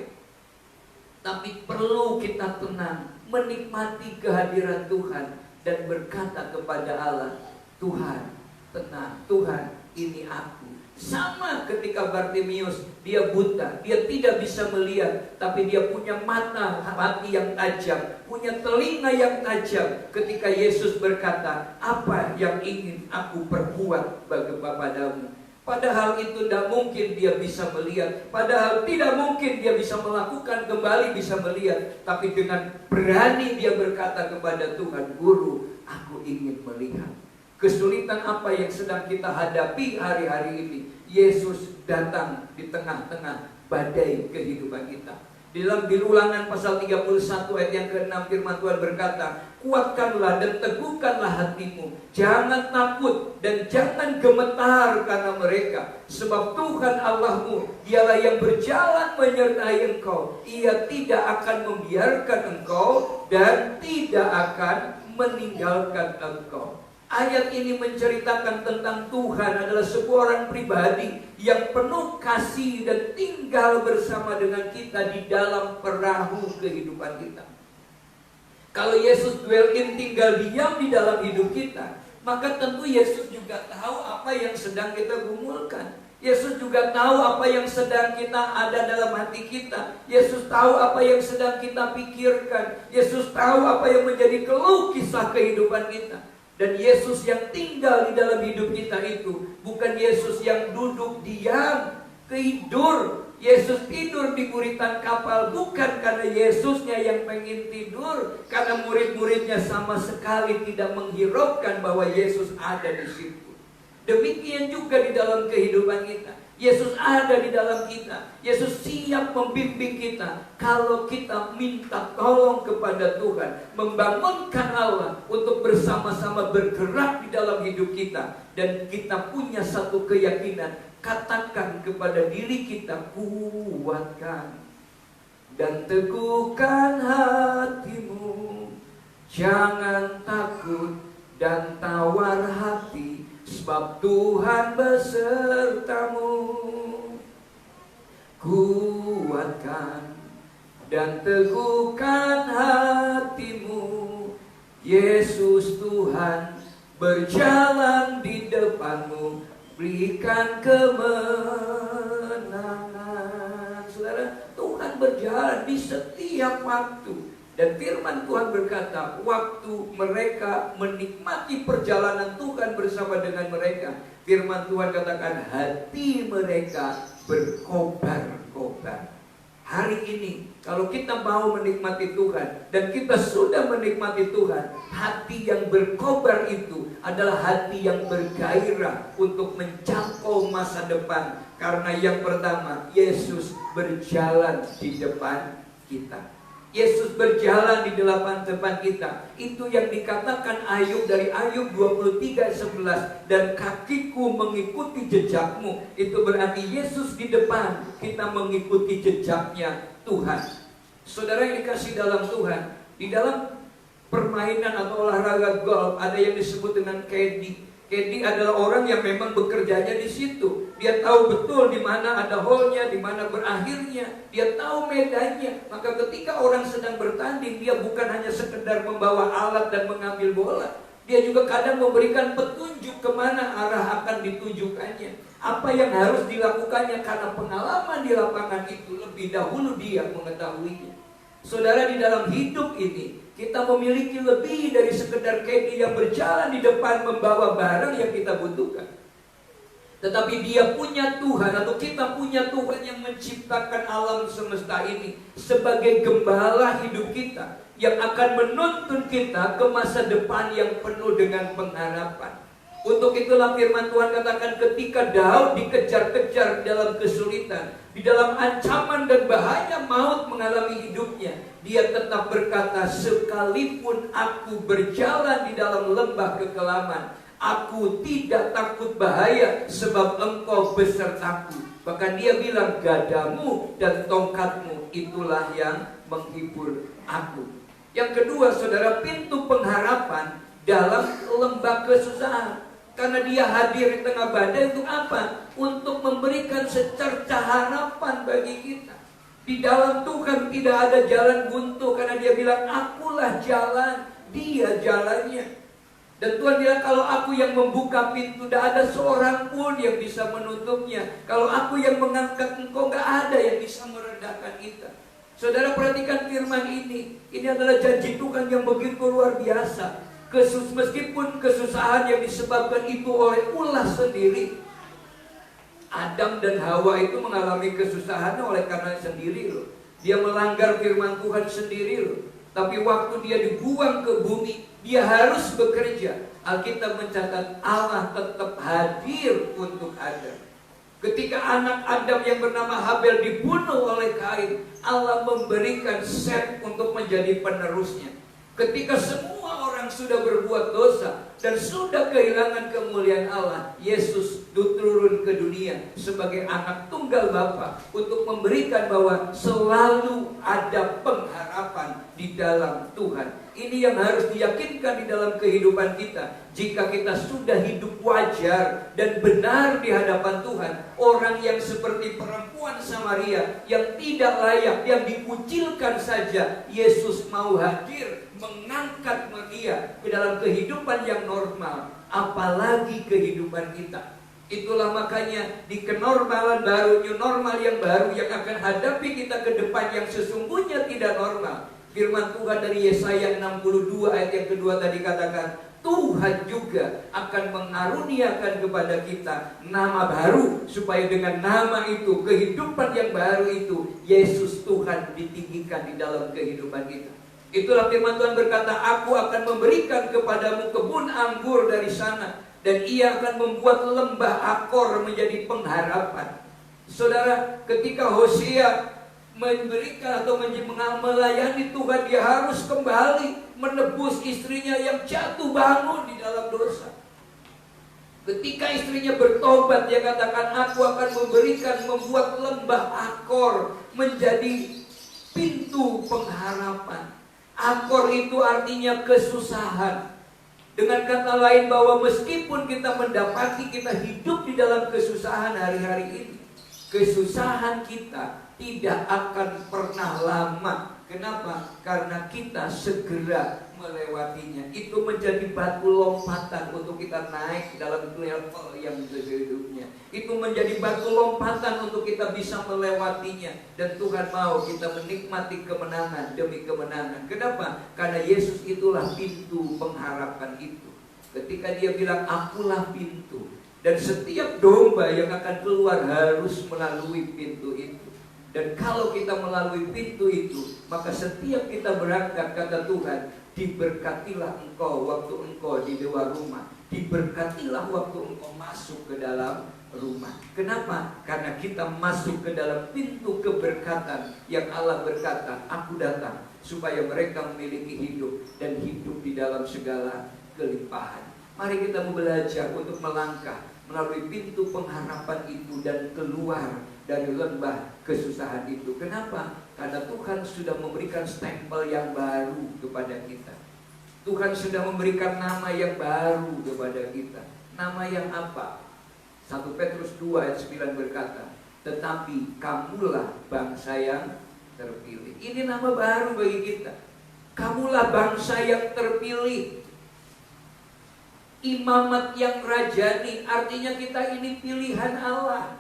Tapi perlu kita tenang, menikmati kehadiran Tuhan, dan berkata kepada Allah, Tuhan, tenang, Tuhan, ini aku. Sama ketika Bartimeus, dia buta, dia tidak bisa melihat, tapi dia punya mata hati yang tajam, punya telinga yang tajam. Ketika Yesus berkata, apa yang ingin aku perbuat padamu? Padahal itu tidak mungkin dia bisa melihat, padahal tidak mungkin dia bisa melakukan kembali bisa melihat. Tapi dengan berani dia berkata kepada Tuhan, Guru, aku ingin melihat. Kesulitan apa yang sedang kita hadapi hari-hari ini, Yesus datang di tengah-tengah badai kehidupan kita. Di dalam Bilulangan pasal 31 ayat yang ke-6 firman Tuhan berkata, kuatkanlah dan teguhkanlah hatimu, jangan takut dan jangan gemetar karena mereka. Sebab Tuhan Allahmu, dialah yang berjalan menyertai engkau. Ia tidak akan membiarkan engkau dan tidak akan meninggalkan engkau. Ayat ini menceritakan tentang Tuhan adalah sebuah orang pribadi yang penuh kasih dan tinggal bersama dengan kita di dalam perahu kehidupan kita. Kalau Yesus dwell in, tinggal diam di dalam hidup kita, maka tentu Yesus juga tahu apa yang sedang kita gumulkan. Yesus juga tahu apa yang sedang kita ada dalam hati kita. Yesus tahu apa yang sedang kita pikirkan. Yesus tahu apa yang menjadi keluh kisah kehidupan kita. Dan Yesus yang tinggal di dalam hidup kita itu bukan Yesus yang duduk diam, tidur. Yesus tidur di buritan kapal bukan karena Yesusnya yang pengen tidur, karena murid-muridnya sama sekali tidak menghiraukan bahwa Yesus ada di situ. Demikian juga di dalam kehidupan kita. Yesus ada di dalam kita. Yesus siap membimbing kita kalau kita minta tolong kepada Tuhan, membangunkan Allah untuk bersama-sama bergerak di dalam hidup kita. Dan kita punya satu keyakinan, katakan kepada diri kita, kuatkan dan teguhkan hatimu, jangan takut dan tawar hati, sebab Tuhan besertamu. Kuatkan dan teguhkan hatimu, Yesus Tuhan berjalan di depanmu, berikan kemenangan. Saudara, Tuhan berjalan di setiap waktu. Dan firman Tuhan berkata, waktu mereka menikmati perjalanan Tuhan bersama dengan mereka, firman Tuhan katakan hati mereka berkobar-kobar. Hari ini, kalau kita mau menikmati Tuhan, dan kita sudah menikmati Tuhan, hati yang berkobar itu adalah hati yang bergairah untuk menjangkau masa depan. Karena yang pertama, Yesus berjalan di depan kita. Yesus berjalan di depan kita. Itu yang dikatakan Ayub dari Ayub 23:11. Dan kakiku mengikuti jejakmu. Itu berarti Yesus di depan, kita mengikuti jejaknya Tuhan. Saudara yang dikasih dalam Tuhan, di dalam permainan atau olahraga golf ada yang disebut dengan caddy. Caddy adalah orang yang memang bekerjanya di situ. Dia tahu betul di mana ada hole-nya, di mana berakhirnya. Dia tahu medannya. Maka ketika orang sedang bertanding, dia bukan hanya sekedar membawa alat dan mengambil bola. Dia juga kadang memberikan petunjuk kemana arah akan ditujukannya. Apa yang harus dilakukannya, karena pengalaman di lapangan itu lebih dahulu dia mengetahuinya. Saudara, di dalam hidup ini kita memiliki lebih dari sekedar caddy yang berjalan di depan membawa barang yang kita butuhkan. Tetapi dia punya Tuhan, atau kita punya Tuhan yang menciptakan alam semesta ini sebagai gembala hidup kita, yang akan menuntun kita ke masa depan yang penuh dengan pengharapan. Untuk itulah firman Tuhan katakan ketika Daud dikejar-kejar dalam kesulitan, di dalam ancaman dan bahaya maut mengalami hidupnya, dia tetap berkata, sekalipun aku berjalan di dalam lembah kekelaman, aku tidak takut bahaya, sebab engkau besertaku. Bahkan dia bilang, gadamu dan tongkatmu itulah yang menghibur aku. Yang kedua, saudara, pintu pengharapan dalam lembah kesusahan. Karena dia hadir di tengah badai untuk apa? Untuk memberikan secercah harapan bagi kita. Di dalam Tuhan tidak ada jalan buntu, karena dia bilang, akulah jalan, dia jalannya. Dan Tuhan bilang, kalau aku yang membuka pintu, tidak ada seorang pun yang bisa menutupnya. Kalau aku yang mengangkat engkau, gak ada yang bisa merendahkan kita. Saudara, perhatikan firman ini. Ini adalah janji Tuhan yang begitu luar biasa. Meskipun kesusahan yang disebabkan itu oleh ulah sendiri. Adam dan Hawa itu mengalami kesusahan oleh karena sendiri loh. Dia melanggar firman Tuhan sendiri loh. Tapi waktu dia dibuang ke bumi, dia harus bekerja. Alkitab mencatat Allah tetap hadir untuk Adam. Ketika anak Adam yang bernama Habel dibunuh oleh Kain, Allah memberikan Set untuk menjadi penerusnya. Ketika semua orang sudah berbuat dosa dan sudah kehilangan kemuliaan Allah, Yesus turun ke dunia sebagai anak tunggal Bapa untuk memberikan bahwa selalu ada pengharapan di dalam Tuhan. Ini yang harus diyakinkan di dalam kehidupan kita. Jika kita sudah hidup wajar dan benar di hadapan Tuhan, orang yang seperti perempuan Samaria yang tidak layak, yang dikucilkan saja, Yesus mau hadir mengangkat dia ke dalam kehidupan yang normal, apalagi kehidupan kita. Itulah makanya di kenormalan baru, new normal yang baru yang akan hadapi kita ke depan yang sesungguhnya tidak normal. Firman Tuhan dari Yesaya 62 ayat yang kedua tadi katakan, Tuhan juga akan mengaruniakan kepada kita nama baru, supaya dengan nama itu, kehidupan yang baru itu, Yesus Tuhan ditinggikan di dalam kehidupan kita. Itulah firman Tuhan berkata, aku akan memberikan kepadamu kebun anggur dari sana, dan ia akan membuat lembah Akor menjadi pengharapan. Saudara, ketika Hosea memberikan atau melayani Tuhan, dia harus kembali menebus istrinya yang jatuh bangun di dalam dosa. Ketika istrinya bertobat, dia katakan, aku akan membuat lembah Akor menjadi pintu pengharapan. Akor itu artinya kesusahan. Dengan kata lain, bahwa meskipun kita mendapati kita hidup di dalam kesusahan hari-hari ini, kesusahan kita tidak akan pernah lama. Kenapa? Karena kita segera melewatinya. Itu menjadi batu lompatan untuk kita naik dalam level yang berikutnya. Itu menjadi batu lompatan untuk kita bisa melewatinya. Dan Tuhan mau kita menikmati kemenangan demi kemenangan. Kenapa? Karena Yesus itulah pintu pengharapan itu. Ketika dia bilang, akulah pintu, dan setiap domba yang akan keluar harus melalui pintu itu. Dan kalau kita melalui pintu itu, maka setiap kita berangkat, kata Tuhan, diberkatilah engkau waktu engkau di luar rumah, diberkatilah waktu engkau masuk ke dalam rumah. Kenapa? Karena kita masuk ke dalam pintu keberkatan yang Allah berkata, aku datang supaya mereka memiliki hidup dan hidup di dalam segala kelimpahan. Mari kita belajar untuk melangkah melalui pintu pengharapan itu dan keluar dari lembah kesusahan itu. Kenapa? Karena Tuhan sudah memberikan stempel yang baru kepada kita. Tuhan sudah memberikan nama yang baru kepada kita. Nama yang apa? 1 Petrus 2 ayat 9 berkata, tetapi kamulah bangsa yang terpilih. Ini nama baru bagi kita. Kamulah bangsa yang terpilih. Imamat yang rajani, artinya kita ini pilihan Allah.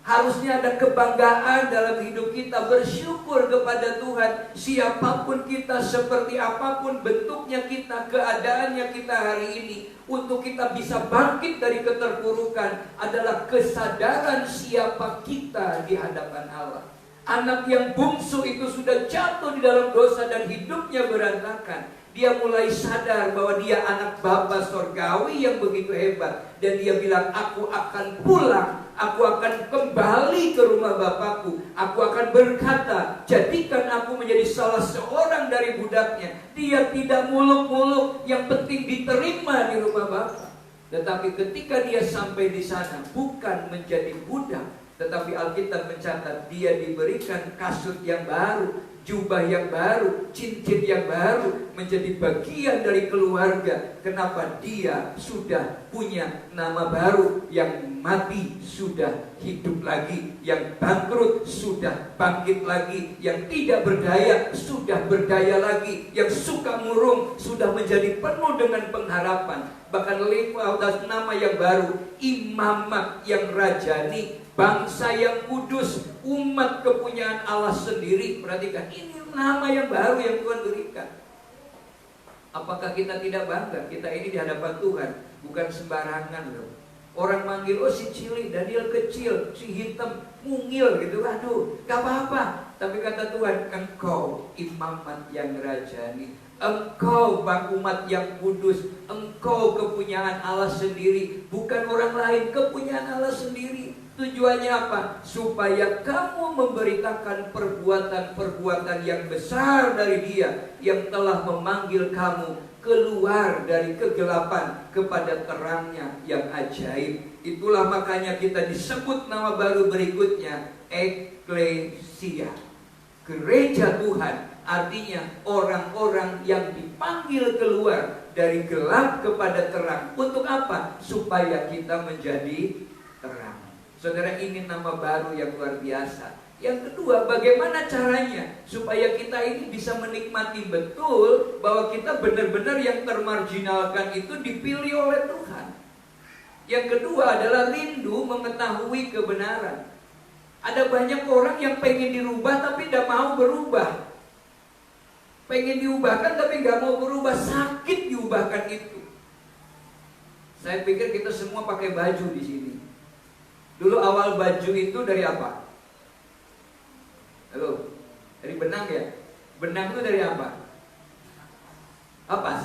Harusnya ada kebanggaan dalam hidup kita, bersyukur kepada Tuhan. Siapapun kita, seperti apapun bentuknya kita, keadaannya kita hari ini, untuk kita bisa bangkit dari keterpurukan adalah kesadaran siapa kita di hadapan Allah. Anak yang bungsu itu sudah jatuh di dalam dosa dan hidupnya berantakan. Dia mulai sadar bahwa dia anak Bapa sorgawi yang begitu hebat. Dan dia bilang, aku akan pulang, aku akan kembali ke rumah Bapakku. Aku akan berkata, jadikan aku menjadi salah seorang dari budaknya. Dia tidak muluk-muluk, yang penting diterima di rumah Bapa. Tetapi ketika dia sampai di sana, bukan menjadi budak, tetapi Alkitab mencatat dia diberikan kasut yang baru, jubah yang baru, cincin yang baru, menjadi bagian dari keluarga. Kenapa? Dia sudah punya nama baru. Yang mati sudah hidup lagi, yang bangkrut sudah bangkit lagi, yang tidak berdaya sudah berdaya lagi, yang suka murung sudah menjadi penuh dengan pengharapan. Bahkan lewat nama yang baru, imamat yang rajani, bangsa yang kudus, umat kepunyaan Allah sendiri. Perhatikan, ini nama yang baru yang Tuhan berikan. Apakah kita tidak bangga? Kita ini di hadapan Tuhan bukan sembarangan loh. Orang manggil, oh si cilik, Daniel kecil, si hitam, mungil gitu. Aduh, gak apa-apa. Tapi kata Tuhan, engkau imamat yang rajani, engkau umat yang kudus, engkau kepunyaan Allah sendiri, bukan orang lain, kepunyaan Allah sendiri. Tujuannya apa? Supaya kamu memberitakan perbuatan-perbuatan yang besar dari Dia yang telah memanggil kamu keluar dari kegelapan kepada terangnya yang ajaib. Itulah makanya kita disebut nama baru berikutnya, eklesia, gereja Tuhan. Artinya orang-orang yang dipanggil keluar dari gelap kepada terang. Untuk apa? Supaya kita menjadi terang. Saudara, ini nama baru yang luar biasa. Yang kedua, bagaimana caranya supaya kita ini bisa menikmati betul bahwa kita benar-benar yang termarginalkan itu dipilih oleh Tuhan. Yang kedua adalah rindu mengetahui kebenaran. Ada banyak orang yang pengen dirubah tapi tidak mau berubah. Pengen diubahkan tapi nggak mau berubah, sakit diubahkan itu. Saya pikir kita semua pakai baju di sini. Dulu awal baju itu dari apa? Halo, dari benang ya? Benang itu dari apa? Kapas.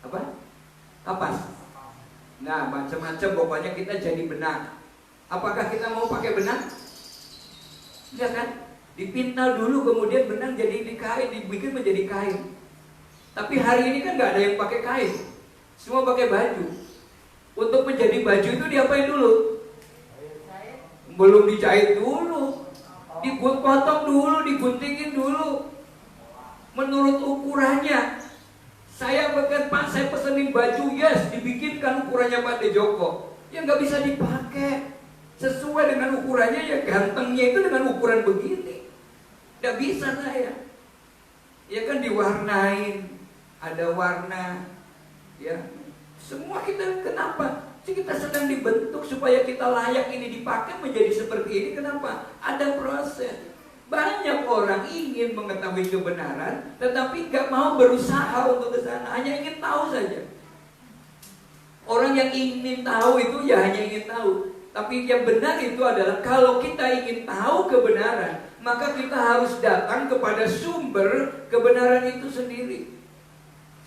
Apa? Kapas. Nah, macam-macam pokoknya kita jadi benang. Apakah kita mau pakai benang? Enggak kan? Dipintal dulu, kemudian benang jadi dikain, dibikin menjadi kain. Tapi hari ini kan nggak ada yang pakai kain, semua pakai baju. Untuk menjadi baju itu diapain dulu? Belum dijahit dulu, dipotong dulu, diguntingin dulu menurut ukurannya. Saya bahkan, Pak, saya pesenin baju, yes, dibikinkan ukurannya Pak De Joko. Ya nggak bisa dipakai sesuai dengan ukurannya, ya gantengnya itu dengan ukuran begini. Nggak bisa saya. Ya kan diwarnain, ada warna, ya. Semua kita kenapa? Kita sedang dibentuk supaya kita layak ini dipakai menjadi seperti ini. Kenapa? Ada proses. Banyak orang ingin mengetahui kebenaran, tetapi gak mau berusaha untuk ke sana, hanya ingin tahu saja. Orang yang ingin tahu itu ya hanya ingin tahu. Tapi yang benar itu adalah kalau kita ingin tahu kebenaran, maka kita harus datang kepada sumber kebenaran itu sendiri.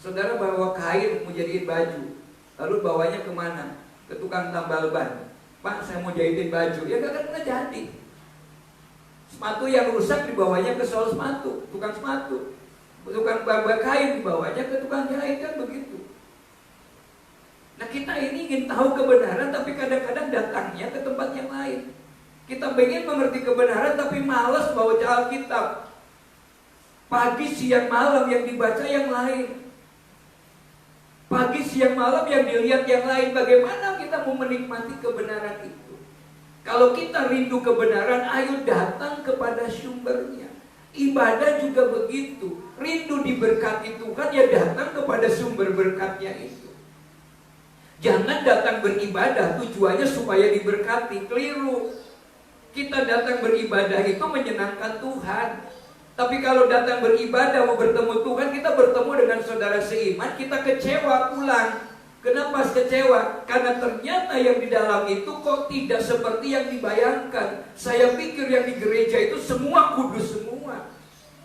Saudara bawa kain mau jadiin baju, lalu bawanya kemana? Ke tukang tambal ban. Pak, saya mau jahitin baju. Ya gak akan pernah jadi. Sepatu yang rusak dibawanya ke sol sepatu, tukang sepatu. Tukang bawa kain dibawanya ke tukang jahit, kan begitu. Nah, kita ini ingin tahu kebenaran, tapi kadang-kadang datangnya ke tempat yang lain. Kita ingin mengerti kebenaran, tapi malas baca Alkitab. Pagi, siang, malam yang dibaca yang lain. Pagi, siang, malam yang dilihat yang lain. Bagaimana kita mau menikmati kebenaran itu? Kalau kita rindu kebenaran, ayo datang kepada sumbernya. Ibadah juga begitu. Rindu diberkati Tuhan, ya datang kepada sumber berkatnya itu. Jangan datang beribadah tujuannya supaya diberkati. Keliru. Kita datang beribadah itu menyenangkan Tuhan. Tapi kalau datang beribadah mau bertemu Tuhan, kita bertemu dengan saudara seiman, kita kecewa pulang. Kenapa kecewa? Karena ternyata yang di dalam itu kok tidak seperti yang dibayangkan. Saya pikir yang di gereja itu semua kudus semua,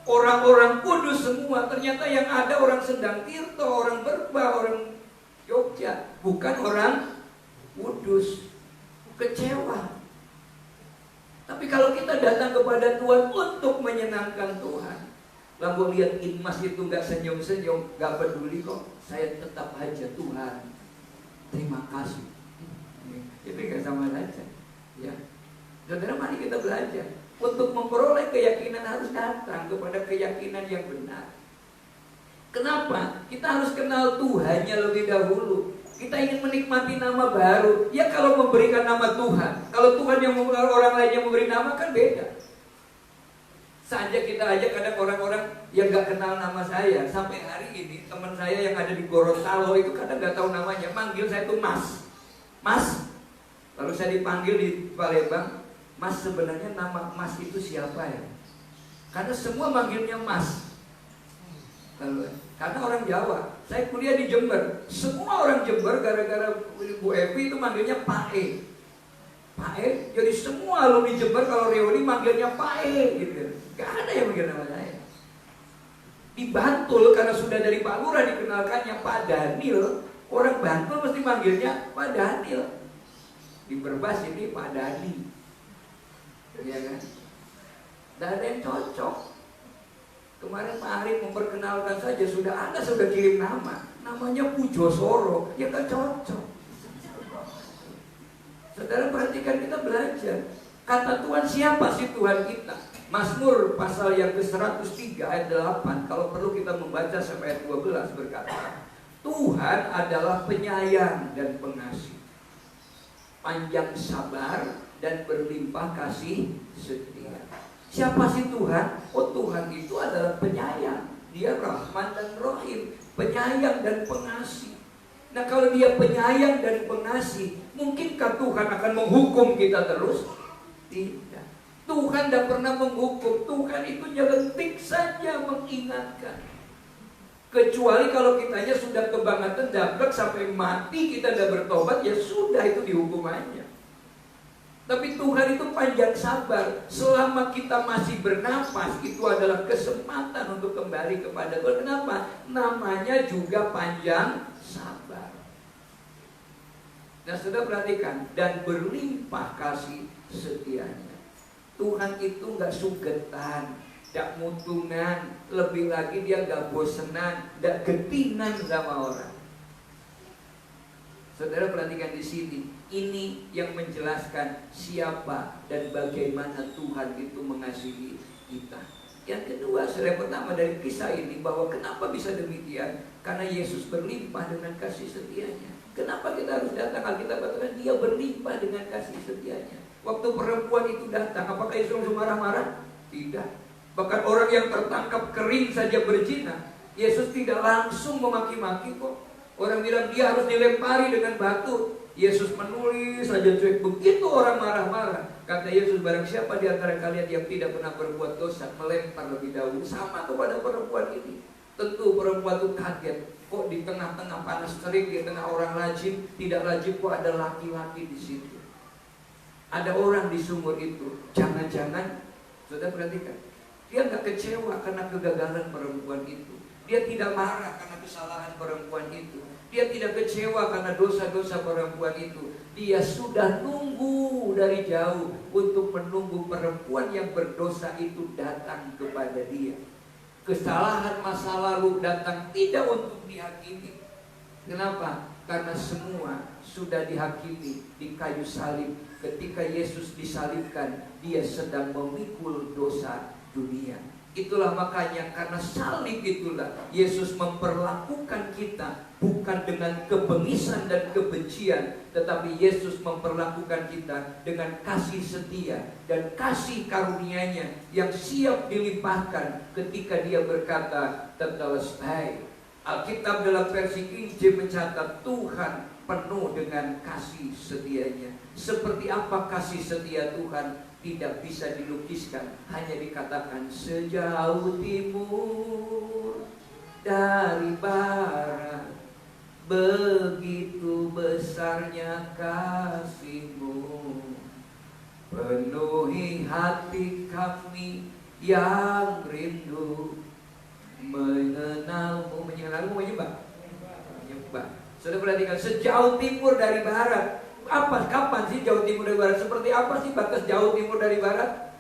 orang-orang kudus semua. Ternyata yang ada orang Sendang Tirto, orang Berba, orang Jogja, bukan orang kudus. Kecewa. Tapi kalau kita datang kepada Tuhan untuk menyenangkan Tuhan, lalu lihat Inmas itu gak senyum-senyum, gak peduli kok, saya tetap aja Tuhan, terima kasih. Itu gak sama saja. Ya, saudara, mari kita belajar. Untuk memperoleh keyakinan harus datang kepada keyakinan yang benar. Kenapa? Kita harus kenal Tuhannya lebih dahulu. Kita ingin menikmati nama baru. Ya kalau memberikan nama Tuhan. Kalau Tuhan yang orang lain yang memberi nama kan beda. Saja kita aja kadang orang-orang yang gak kenal nama saya. Sampai hari ini teman saya yang ada di Gorontalo itu kadang gak tahu namanya. Manggil saya tuh Mas. Mas. Lalu saya dipanggil di Palembang. Mas, sebenarnya nama Mas itu siapa ya? Karena semua manggilnya Mas. Lalu, karena orang Jawa. Saya kuliah di Jember. Semua orang Jember gara-gara Bu Evi itu manggilnya Pak E. Pak E. Jadi semua alumni Jember kalau reuni manggilnya Pak E gitu. Gak ada yang manggil nama saya. Di Bantul karena sudah dari Pak Lurah dikenalkannya Pak Daniel, orang Bantul mesti manggilnya Pak Daniel. Di Berbas ini Pak Dani. Ya kan? Gak ada yang cocok. Kemarin Pak Arif memperkenalkan saja, sudah kirim nama. Namanya Pujosoro, ya kan cocok. Saudara perhatikan, kita belajar. Kata Tuhan, siapa sih Tuhan kita? Mazmur pasal yang ke-103 ayat 8, kalau perlu kita membaca sampai ayat 12 berkata, Tuhan adalah penyayang dan pengasih, panjang sabar dan berlimpah kasih setia. Siapa sih Tuhan? Oh, Tuhan itu adalah penyayang. Dia Rahman dan Rahim, penyayang dan pengasih. Nah, kalau dia penyayang dan pengasih, mungkinkah Tuhan akan menghukum kita terus? Tidak. Tuhan tidak pernah menghukum. Tuhan itu nyelentik saja mengingatkan. Kecuali kalau kitanya sudah kebangetan dapat sampai mati kita tidak bertobat, ya sudah, itu dihukum aja. Tapi Tuhan itu panjang sabar. Selama kita masih bernapas, itu adalah kesempatan untuk kembali kepada Tuhan. Kenapa? Namanya juga panjang sabar. Nah, sudah perhatikan, dan berlimpah kasih setianya. Tuhan itu gak sugetan, gak mutungan, lebih lagi dia gak bosenan, gak getinan sama orang. Saudara perhatikan di sini. Ini yang menjelaskan siapa dan bagaimana Tuhan itu mengasihi kita. Yang kedua, yang pertama dari kisah ini, bahwa kenapa bisa demikian? Karena Yesus berlimpah dengan kasih setianya. Kenapa kita harus datang? Alkitab katakan dia berlimpah dengan kasih setianya. Waktu perempuan itu datang, apakah Yesus langsung marah-marah? Tidak. Bahkan orang yang tertangkap kering saja berzina, Yesus tidak langsung memaki-maki kok. Orang bilang dia harus dilempari dengan batu, Yesus menulis saja cuek. Begitu orang marah-marah, kata Yesus, barang siapa di antara kalian yang tidak pernah berbuat dosa, melempar lebih dahulu. Sama kepada perempuan ini. Tentu perempuan itu kaget, kok di tengah-tengah panas terik, di tengah orang rajin, tidak rajin, kok ada laki-laki di situ. Ada orang di sumur itu. Jangan-jangan, saudara perhatikan, dia nggak kecewa karena kegagalan perempuan itu. Dia tidak marah karena kesalahan perempuan itu. Dia tidak kecewa karena dosa-dosa perempuan itu. Dia sudah nunggu dari jauh untuk menunggu perempuan yang berdosa itu datang kepada dia. Kesalahan masa lalu datang tidak untuk dihakimi. Kenapa? Karena semua sudah dihakimi di kayu salib. Ketika Yesus disalibkan, dia sedang memikul dosa dunia. Itulah makanya karena salib itulah Yesus memperlakukan kita bukan dengan kebengisan dan kebencian, tetapi Yesus memperlakukan kita dengan kasih setia dan kasih karunia-Nya yang siap dilimpahkan ketika dia berkata, "Tetelestai." Alkitab dalam versi King James mencatat Tuhan penuh dengan kasih setianya. Seperti apa kasih setia Tuhan? Tidak bisa dilukiskan, hanya dikatakan sejauh timur dari barat, begitu besarnya kasih-Mu, penuhi hati kami yang rindu mengenal-Mu. Mengenal-Mu menyembah. Sudah perhatikan, sejauh timur dari barat. Kapan sih jauh timur dari barat? Seperti apa sih batas jauh timur dari barat?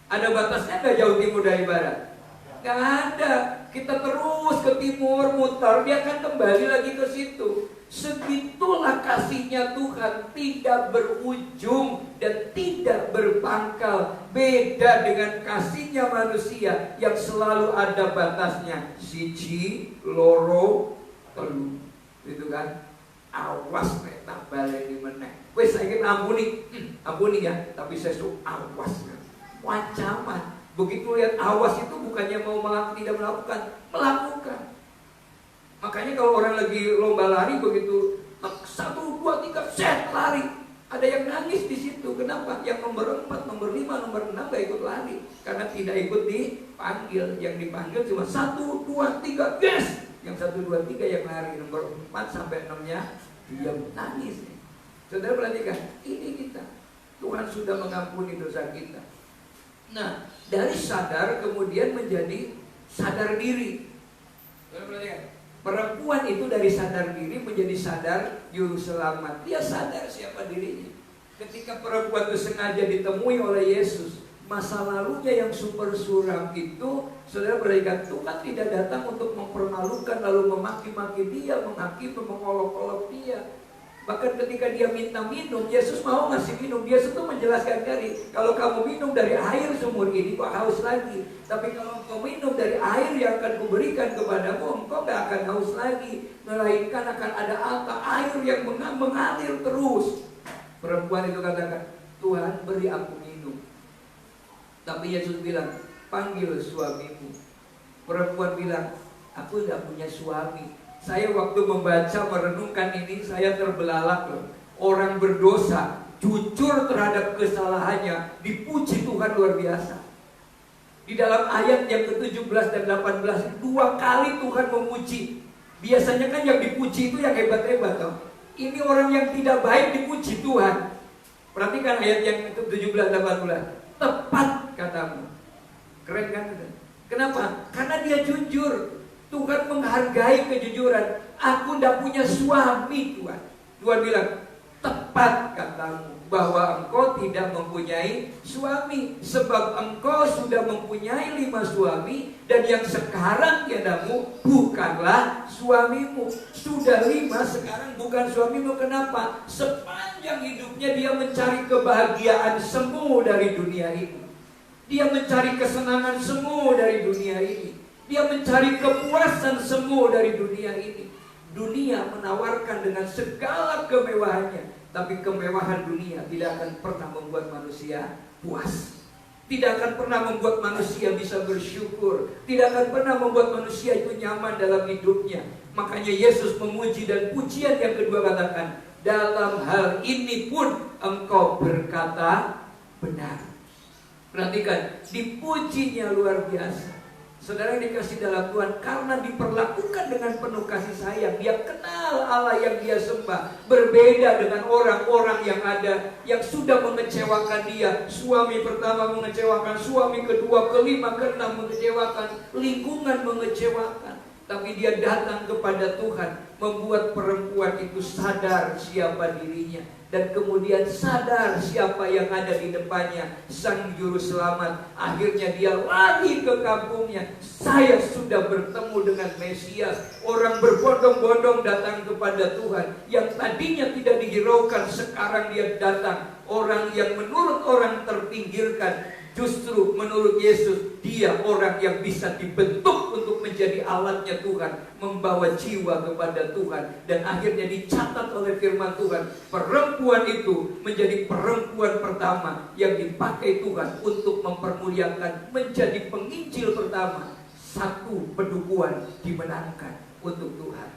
Ada batasnya nggak jauh timur dari barat? Nggak ada. Kita terus ke timur muter, dia akan kembali lagi ke situ. Segitulah kasihnya Tuhan, tidak berujung dan tidak berpangkal. Beda dengan kasihnya manusia yang selalu ada batasnya. Siji, loro, telu. Itu kan? Awas nek tak baleni meneh. Wis saiki ampuni ya, tapi sesuk awas. Ancaman. Begitu lihat awas itu bukannya mau tidak melakukan. Makanya kalau orang lagi lomba lari begitu 1, 2, 3 set lari, ada yang nangis di situ. Kenapa? Yang nomor 4, nomor 5, nomor 6 gak ikut lari karena tidak ikut dipanggil. Yang dipanggil cuma 1, 2, 3 yes. Yang 1, 2, 3 yang lari. Nomor 4 sampai 6-nya diam nangis. Saudara perhatikan, ini kita. Tuhan sudah mengampuni dosa kita. Nah, dari sadar kemudian menjadi sadar diri. Saudara perhatikan, perempuan itu dari sadar diri menjadi sadar juru selamat. Dia sadar siapa dirinya. Ketika perempuan itu sengaja ditemui oleh Yesus, masa lalunya yang super suram itu, saudara perhatikan, Tuhan tidak datang untuk mempermalukan lalu memaki-maki dia, menghakimi, mengolok-olok dia. Bahkan ketika dia minta minum, Yesus mau ngasih minum. Yesus itu menjelaskan tadi, kalau kamu minum dari air sumur ini, kok haus lagi. Tapi kalau kau minum dari air yang akan kuberikan kepadamu, engkau gak akan haus lagi. Melainkan akan ada air yang mengalir terus. Perempuan itu katakan, Tuhan beri aku minum. Tapi Yesus bilang, panggil suamimu. Perempuan bilang, aku tidak punya suami. Saya waktu membaca, merenungkan ini, saya terbelalak loh. Orang berdosa, jujur terhadap kesalahannya, dipuji Tuhan luar biasa. Di dalam ayat yang ke-17 dan 18, 2 kali Tuhan memuji. Biasanya kan yang dipuji itu yang hebat-hebat toh. Ini orang yang tidak baik dipuji Tuhan. Perhatikan ayat yang ke-17 dan 18. Tepat katamu. Keren kan? Kenapa? Karena dia jujur. Tuhan menghargai kejujuran. Aku tidak punya suami, Tuhan. Tuhan bilang, tepat katamu bahwa engkau tidak mempunyai suami, sebab engkau sudah mempunyai 5 suami, dan yang sekarang tiadamu bukanlah suamimu. Sudah 5, sekarang bukan suamimu. Kenapa? Sepanjang hidupnya dia mencari kebahagiaan semu dari dunia ini. Dia mencari kesenangan semu dari dunia ini. Dia mencari kepuasan semu dari dunia ini. Dunia menawarkan dengan segala kemewahannya, tapi kemewahan dunia tidak akan pernah membuat manusia puas. Tidak akan pernah membuat manusia bisa bersyukur. Tidak akan pernah membuat manusia itu nyaman dalam hidupnya. Makanya Yesus memuji, dan pujian yang kedua katakan, dalam hal ini pun engkau berkata benar. Perhatikan, dipujinya luar biasa. Saudara yang dikasih dalam Tuhan, karena diperlakukan dengan penuh kasih sayang, dia kenal Allah yang dia sembah. Berbeda dengan orang-orang yang ada, yang sudah mengecewakan dia. Suami pertama mengecewakan, suami kedua, kelima, keenam mengecewakan, lingkungan mengecewakan. Tapi dia datang kepada Tuhan, membuat perempuan itu sadar siapa dirinya, dan kemudian sadar siapa yang ada di depannya, Sang Juru Selamat. Akhirnya dia lari ke kampungnya. Saya sudah bertemu dengan Mesias. Orang berbondong-bondong datang kepada Tuhan. Yang tadinya tidak dihiraukan, sekarang dia datang. Orang yang menurut orang terpinggirkan, justru menurut Yesus, dia orang yang bisa dibentuk untuk menjadi alatnya Tuhan, membawa jiwa kepada Tuhan. Dan akhirnya dicatat oleh firman Tuhan, perempuan itu menjadi perempuan pertama yang dipakai Tuhan untuk mempermuliakan, menjadi penginjil pertama. Satu pedukuhan dimenangkan untuk Tuhan.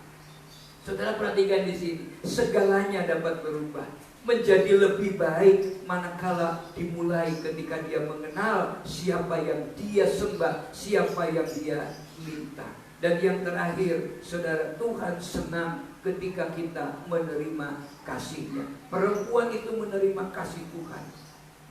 Saudara perhatikan di sini, segalanya dapat berubah menjadi lebih baik manakala dimulai ketika dia mengenal siapa yang dia sembah, siapa yang dia minta. Dan yang terakhir, saudara, Tuhan senang ketika kita menerima kasih-Nya. Perempuan itu menerima kasih Tuhan.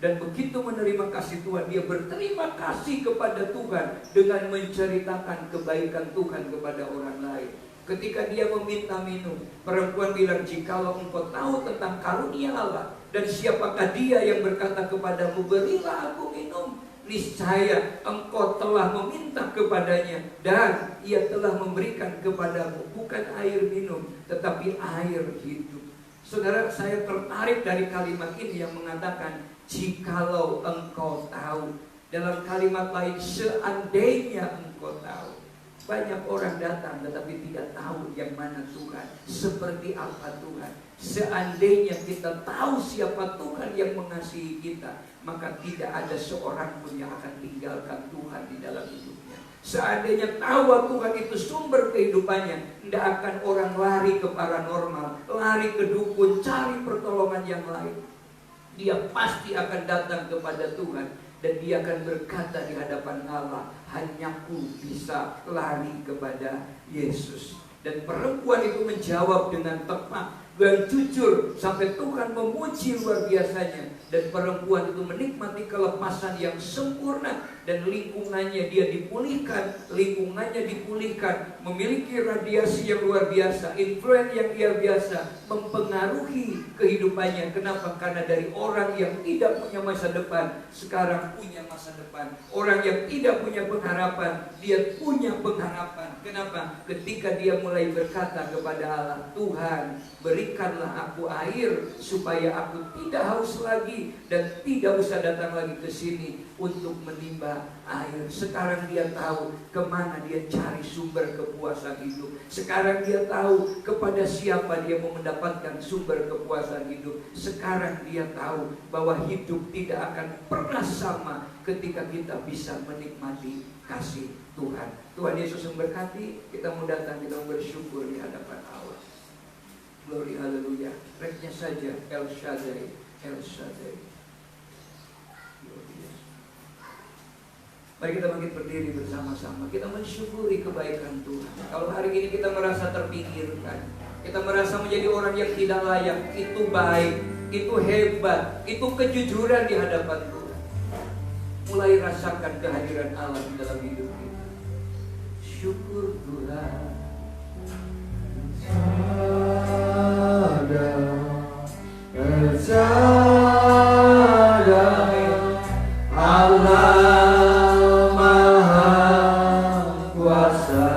Dan begitu menerima kasih Tuhan, dia berterima kasih kepada Tuhan dengan menceritakan kebaikan Tuhan kepada orang lain. Ketika dia meminta minum, perempuan bilang, jikalau engkau tahu tentang karunia Allah, dan siapakah dia yang berkata kepadamu, berilah aku minum, niscaya engkau telah meminta kepadanya, dan ia telah memberikan kepadamu bukan air minum, tetapi air hidup. Saudara, saya tertarik dari kalimat ini yang mengatakan, jikalau engkau tahu. Dalam kalimat lain, seandainya engkau tahu. Banyak orang datang tetapi tidak tahu yang mana Tuhan, seperti apa Tuhan. Seandainya kita tahu siapa Tuhan yang mengasihi kita, maka tidak ada seorang pun yang akan tinggalkan Tuhan di dalam hidupnya. Seandainya tahu Tuhan itu sumber kehidupannya, tidak akan orang lari ke paranormal, lari ke dukun, cari pertolongan yang lain. Dia pasti akan datang kepada Tuhan. Dan dia akan berkata di hadapan Allah, hanyaku bisa lari kepada Yesus. Dan perempuan itu menjawab dengan tepat dan jujur, sampai Tuhan memuji luar biasanya. Dan perempuan itu menikmati kelepasan yang sempurna, dan lingkungannya dia dipulihkan, memiliki radiasi yang luar biasa, influence yang luar biasa, mempengaruhi kehidupannya. Kenapa? Karena dari orang yang tidak punya masa depan, sekarang punya masa depan. Orang yang tidak punya pengharapan, dia punya pengharapan. Kenapa? Ketika dia mulai berkata kepada Allah, Tuhan, berikanlah aku air supaya aku tidak haus lagi dan tidak usah datang lagi ke sini untuk menimba air. Sekarang dia tahu kemana dia cari sumber kepuasan hidup. Sekarang dia tahu kepada siapa dia mau mendapatkan sumber kepuasan hidup. Sekarang dia tahu bahwa hidup tidak akan pernah sama ketika kita bisa menikmati kasih Tuhan. Tuhan Yesus memberkati. Kita mau datang, kita mau bersyukur di hadapan Allah. Glory haleluya. Reknya saja El Shaddai, El Shaddai. Mari kita bangkit berdiri bersama-sama. Kita mensyukuri kebaikan Tuhan. Kalau hari ini kita merasa terpinggirkan, kita merasa menjadi orang yang tidak layak, itu baik, itu hebat, itu kejujuran di hadapan Tuhan. Mulai rasakan kehadiran Allah di dalam hidup kita. Syukur Tuhan. Allah Maha Kuasa,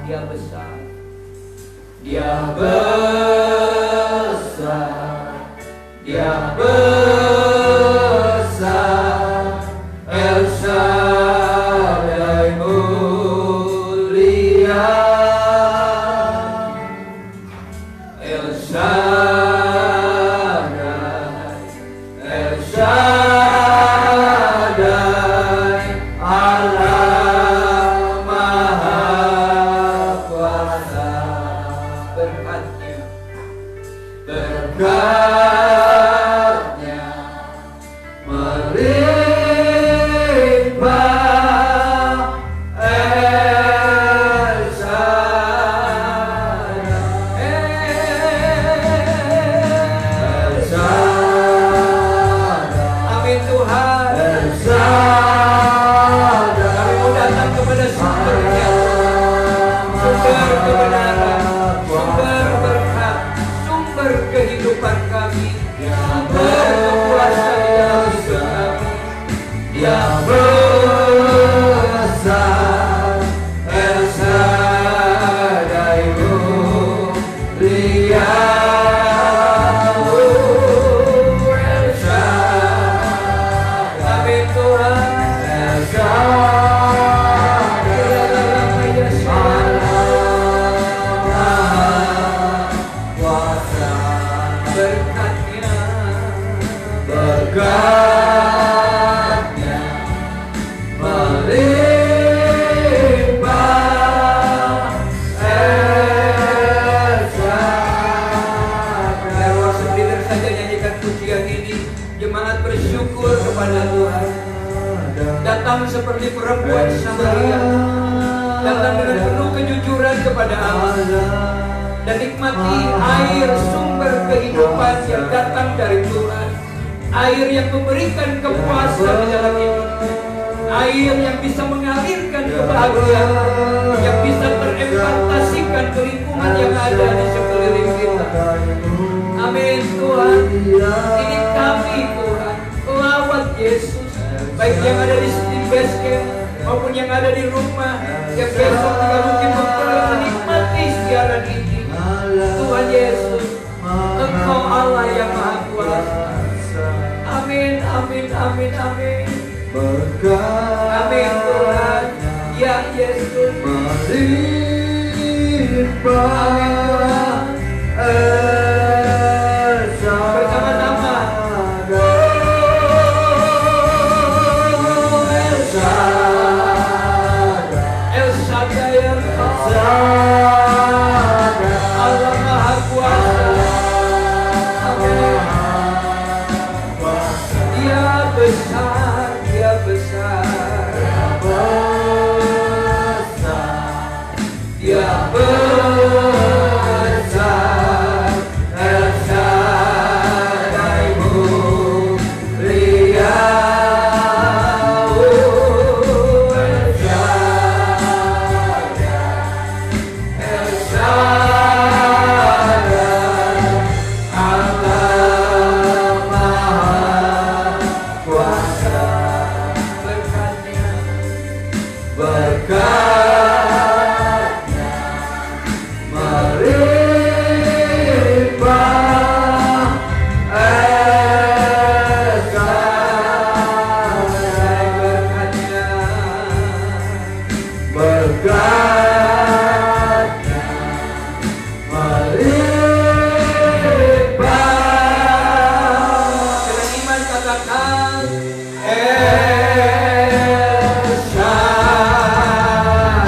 Dia besar, Dia besar, Dia besar, El Shaddai mulia, El Shaddai, El Shaddai. berkatnya, berkatnya melimpah Amin Tuhan. Kami mau datang kepada sumbernya, sumber kebenaran, sumber berkat, sumber kehidupan kami, sumber kekuasaan di dalam hidup kami. Dia besar, El Shaddai mulia, El Shaddai. Amin Tuhan. El berkatnya, berkatnya melimpah Esa. Biar sendiri saja nyanyikan pujian ini. Jemaat bersyukur kepada Tuhan. Datang seperti perempuan Samaria, datang dengan penuh kejujuran kepada Allah, dan nikmati air sumber kehidupan yang datang dari Tuhan, air yang memberikan kepuasan di dalam hidup, air yang bisa mengalirkan kebahagiaan, yang bisa terempatasikan ke lingkungan yang ada di sekeliling kita. Amin Tuhan. Ini kami Tuhan, pelawat Yesus, baik yang ada di base camp maupun yang ada di rumah, yang besok juga mungkin menikmati siaran ini. Tuhan Yesus, Engkau Allah yang Maha Kuasa. Amin, amin, amin, amin. Amin Tuhan. Ya Yesus, melimpah bersama-sama. El Shaddai, Allah Maha Kuasa. Amin. Dia besar, Dia besar, Dia besar, El Shaddai mulia, El Shaddai, El Shaddai, Allah Maha Kuasa. Berkatnya, berkatnya melimpah Esa. Berkatnya melimpah. Dengan iman katakan El Shaddai.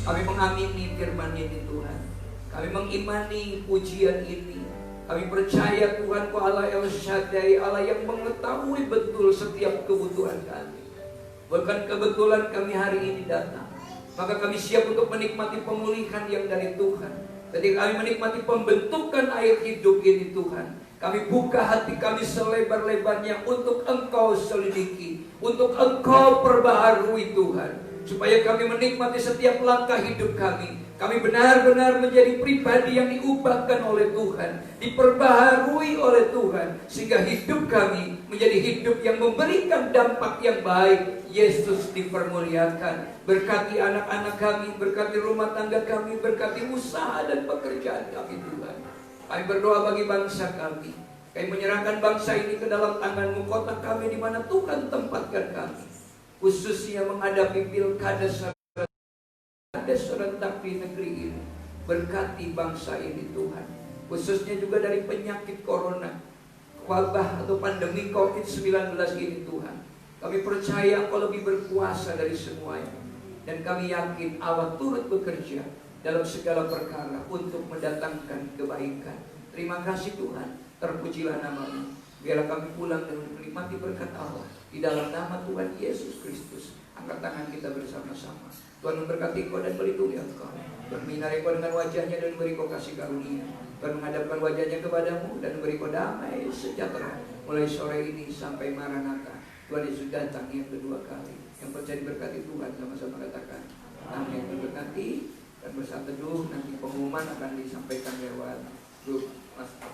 Kami mengamini firman ini Tuhan. Kami mengimani pujian ini. Kami percaya Tuhan Ku Allah El Shaddai, Allah yang mengetahui betul setiap kebutuhan kami. Bukan kebetulan kami hari ini datang, maka kami siap untuk menikmati pemulihan yang dari Tuhan. Ketika kami menikmati pembentukan air hidup ini Tuhan, kami buka hati kami selebar-lebarnya untuk Engkau selidiki, untuk Engkau perbaharui Tuhan, supaya kami menikmati setiap langkah hidup kami. Kami benar-benar menjadi pribadi yang diubahkan oleh Tuhan, diperbaharui oleh Tuhan, sehingga hidup kami menjadi hidup yang memberikan dampak yang baik. Yesus dipermuliakan. Berkati anak-anak kami, berkati rumah tangga kami, berkati usaha dan pekerjaan kami Tuhan. Kami berdoa bagi bangsa kami. Kami menyerahkan bangsa ini ke dalam tangan-Mu, kota kami di mana Tuhan tempatkan kami, khususnya menghadapi pilkada serentak di negeri ini. Berkati bangsa ini Tuhan, khususnya juga dari penyakit corona, wabah atau pandemi COVID-19 ini Tuhan. Kami percaya Engkau lebih berkuasa dari semuanya. Dan kami yakin Allah turut bekerja dalam segala perkara untuk mendatangkan kebaikan. Terima kasih Tuhan, terpujilah nama-Mu. Biarlah kami pulang dan menikmati berkat Allah di dalam nama Tuhan Yesus Kristus. Angkat tangan kita bersama-sama. Tuhan memberkati Engkau dan melindungi Engkau. Berminari Engkau dengan wajahnya dan beri Engkau kasih karunia. Tuhan menghadapkan wajahnya kepadamu dan beri Engkau damai sejahtera mulai sore ini sampai Maranatha. Tuhan Yesus datang yang kedua kali. Yang percaya diberkati Tuhan sama-sama katakan amin. Diberkati dan bersatu teduh. Nanti pengumuman akan disampaikan lewat grup WhatsApp.